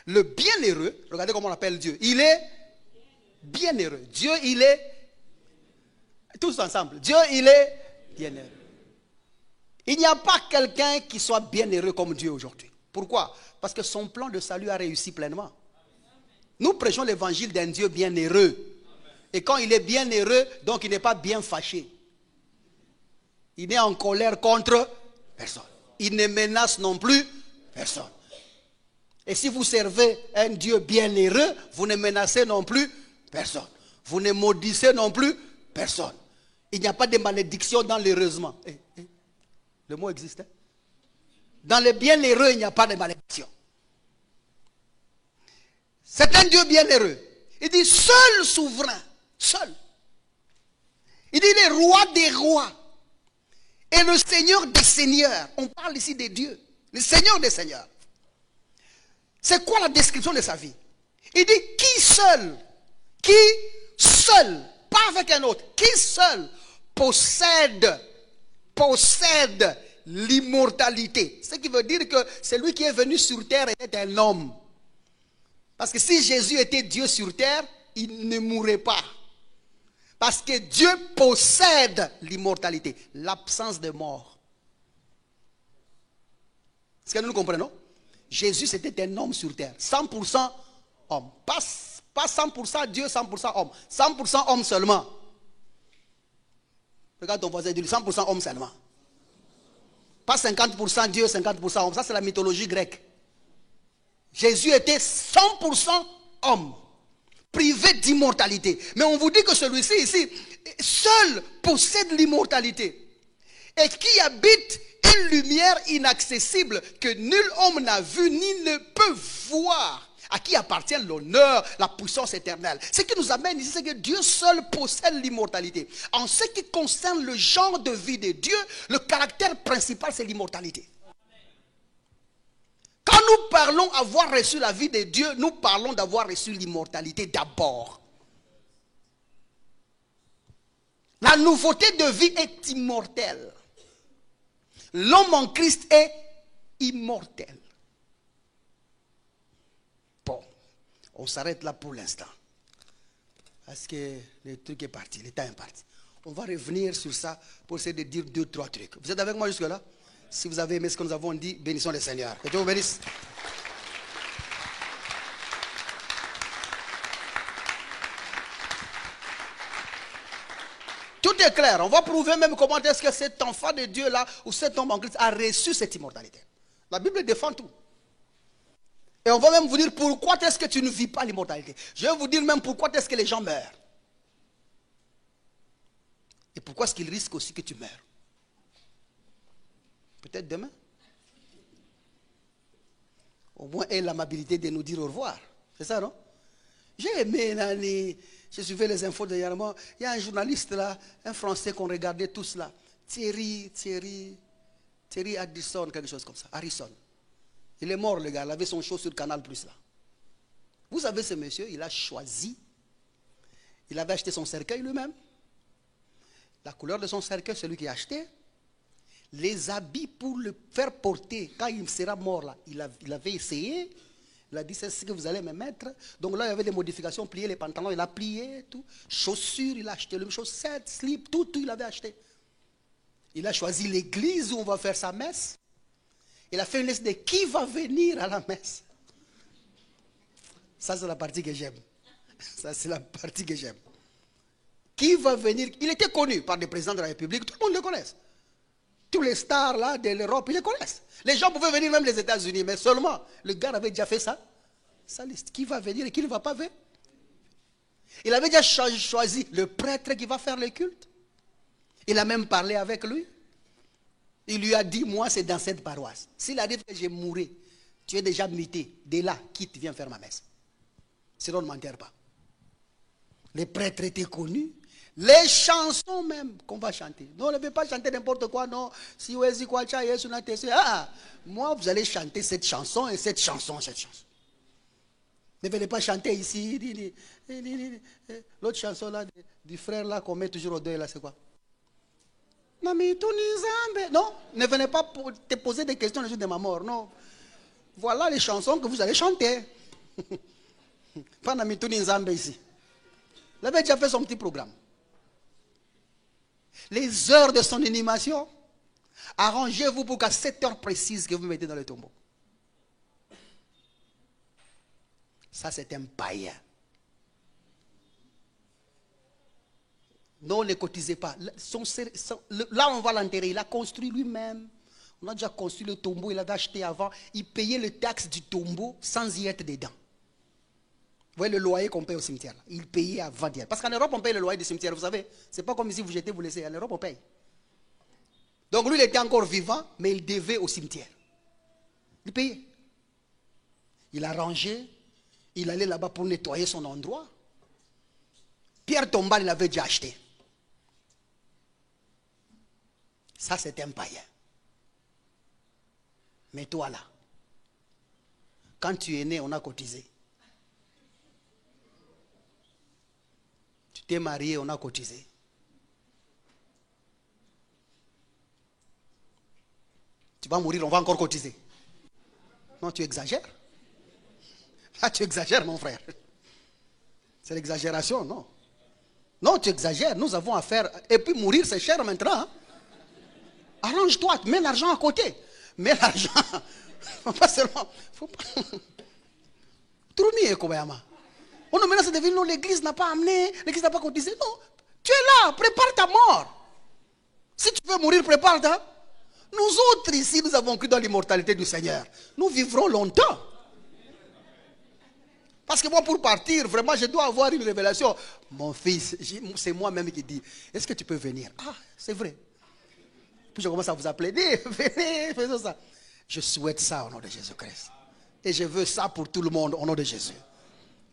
le bienheureux. Regardez comment on appelle Dieu. Il est bienheureux. Dieu, il est... Tous ensemble. Dieu, il est bienheureux. Il n'y a pas quelqu'un qui soit bienheureux comme Dieu aujourd'hui. Pourquoi? Parce que son plan de salut a réussi pleinement. Nous prêchons l'évangile d'un Dieu bienheureux. Et quand il est bienheureux, donc il n'est pas bien fâché. Il n'est en colère contre personne. Il ne menace non plus personne. Et si vous servez un Dieu bienheureux, vous ne menacez non plus personne. Vous ne maudissez non plus personne. Il n'y a pas de malédiction dans l'heureusement. Le mot existe. Hein? Dans le bienheureux, il n'y a pas de malédiction. C'est un Dieu bienheureux. Il dit seul souverain. Seul. Il dit le roi des rois. Et le Seigneur des seigneurs. On parle ici des dieux. Le Seigneur des seigneurs. C'est quoi la description de sa vie? Il dit qui seul, pas avec un autre, qui seul possède l'immortalité. Ce qui veut dire que c'est lui qui est venu sur terre était un homme. Parce que si Jésus était Dieu sur terre, il ne mourrait pas. Parce que Dieu possède l'immortalité, l'absence de mort. Est-ce que nous comprenons? Jésus c'était un homme sur terre, 100% homme. Pas 100% Dieu, 100% homme. 100% homme seulement. Regarde ton voisin, dis 100% homme seulement. Pas 50% Dieu, 50% homme. Ça c'est la mythologie grecque. Jésus était 100% homme, privé d'immortalité. Mais on vous dit que celui-ci ici, seul possède l'immortalité. Et qui habite une lumière inaccessible que nul homme n'a vu ni ne peut voir. À qui appartient l'honneur, la puissance éternelle. Ce qui nous amène ici, c'est que Dieu seul possède l'immortalité. En ce qui concerne le genre de vie de Dieu, le caractère principal, c'est l'immortalité. Quand nous parlons avoir reçu la vie de Dieu, nous parlons d'avoir reçu l'immortalité d'abord. La nouveauté de vie est immortelle. L'homme en Christ est immortel. Bon, on s'arrête là pour l'instant. Parce que le truc est parti, le temps est parti. On va revenir sur ça pour essayer de dire 2-3 trucs. Vous êtes avec moi jusque-là? Si vous avez aimé ce que nous avons dit, bénissons le Seigneur. Que Dieu vous bénisse. Tout est clair. On va prouver même comment est-ce que cet enfant de Dieu là, ou cet homme en Christ a reçu cette immortalité. La Bible défend tout. Et on va même vous dire pourquoi est-ce que tu ne vis pas l'immortalité. Je vais vous dire même pourquoi est-ce que les gens meurent. Et pourquoi est-ce qu'ils risquent aussi que tu meurs. Peut-être demain. Au moins, elle a l'amabilité de nous dire au revoir. C'est ça, non? J'ai aimé, Nani. Je suivais les infos dernièrement. Il y a un journaliste là, un Français qu'on regardait tous là. Thierry Addison, quelque chose comme ça. Harrison. Il est mort, le gars. Il avait son show sur Canal Plus là. Vous savez, ce monsieur, il a choisi. Il avait acheté son cercueil lui-même. La couleur de son cercueil, c'est lui qui a acheté. Les habits pour le faire porter quand il sera mort là, il avait essayé. Il a dit c'est ce que vous allez me mettre. Donc là il y avait des modifications, plier les pantalons, il a plié tout. Chaussures, il a acheté le chaussettes, slip, tout il avait acheté. Il a choisi l'église où on va faire sa messe. Il a fait une liste de qui va venir à la messe. Ça c'est la partie que j'aime. Ça c'est la partie que j'aime. Qui va venir? Il était connu par des présidents de la République, tout le monde le connaît. Tous les stars là de l'Europe, ils les connaissent. Les gens pouvaient venir même des États-Unis, mais seulement le gars avait déjà fait ça, sa liste. Qui va venir et qui ne va pas venir? Il avait déjà choisi le prêtre qui va faire le culte. Il a même parlé avec lui. Il lui a dit, moi c'est dans cette paroisse. S'il arrive que je mourrai, tu es déjà muté. Dès là, quitte, viens faire ma messe. Sinon ne m'enterre pas. Les prêtres étaient connus. Les chansons même qu'on va chanter. Non, on ne veut pas chanter n'importe quoi, non. Si vous êtes quoi, moi, vous allez chanter cette chanson et cette chanson, cette chanson. Ne venez pas chanter ici. L'autre chanson là, du frère là qu'on met toujours au deuil là, c'est quoi? Non, ne venez pas te poser des questions le jour de ma mort, non. Voilà les chansons que vous allez chanter. Pas Namituni Nzambe ici. Il avait déjà fait son petit programme. Les heures de son animation, arrangez-vous pour qu'à 7 heures précises que vous mettez dans le tombeau. Ça, c'est un païen. Non, ne cotisez pas. Là, on va l'enterrer. Il a construit lui-même. On a déjà construit le tombeau. Il avait acheté avant. Il payait le taxe du tombeau sans y être dedans. Vous voyez le loyer qu'on paye au cimetière. Il payait avant d'y être. Parce qu'en Europe, on paye le loyer du cimetière. Vous savez, ce n'est pas comme ici, vous jetez, vous laissez. En Europe, on paye. Donc lui, il était encore vivant, mais il devait au cimetière. Il payait. Il a rangé. Il allait là-bas pour nettoyer son endroit. Pierre Tombal, il avait déjà acheté. Ça, c'est un païen. Mais toi là, Quand tu es né, on a cotisé. Tu t'es marié, on a cotisé. Tu vas mourir, on va encore cotiser. Non, tu exagères. Là, tu exagères, mon frère. C'est l'exagération, non? Non, tu exagères. Nous avons affaire. Et puis mourir, c'est cher maintenant. Hein? Arrange-toi, mets l'argent à côté. Mets l'argent. Pas seulement. Faut pas. Troumi, Kobayama. On nous menace de dire non, l'église n'a pas amené, l'église n'a pas cotisé. Non, tu es là, prépare ta mort. Si tu veux mourir, prépare-ta. Nous autres ici, nous avons cru dans l'immortalité du Seigneur. Nous vivrons longtemps. Parce que moi, pour partir, vraiment, je dois avoir une révélation. Mon fils, c'est moi-même qui dis, est-ce que tu peux venir? Ah, c'est vrai. Puis je commence à vous appeler, venez, faisons ça. Je souhaite ça au nom de Jésus-Christ. Et je veux ça pour tout le monde au nom de Jésus.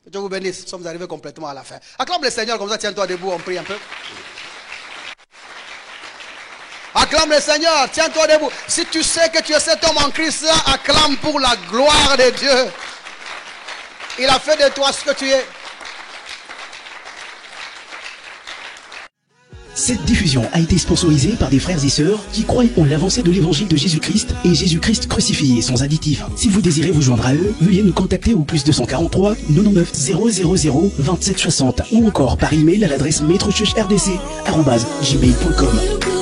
Que Dieu vous bénisse. Nous sommes arrivés complètement à la fin. Acclame le Seigneur, comme ça, tiens-toi debout, on prie un peu. Acclame le Seigneur, tiens-toi debout. Si tu sais que tu es cet homme en Christ, acclame pour la gloire de Dieu. Il a fait de toi ce que tu es. Cette diffusion a été sponsorisée par des frères et sœurs qui croient en l'avancée de l'évangile de Jésus-Christ et Jésus-Christ crucifié sans additif. Si vous désirez vous joindre à eux, veuillez nous contacter au +243 99 000 27 60 ou encore par email à l'adresse maîtrechurchrdc@gmail.com.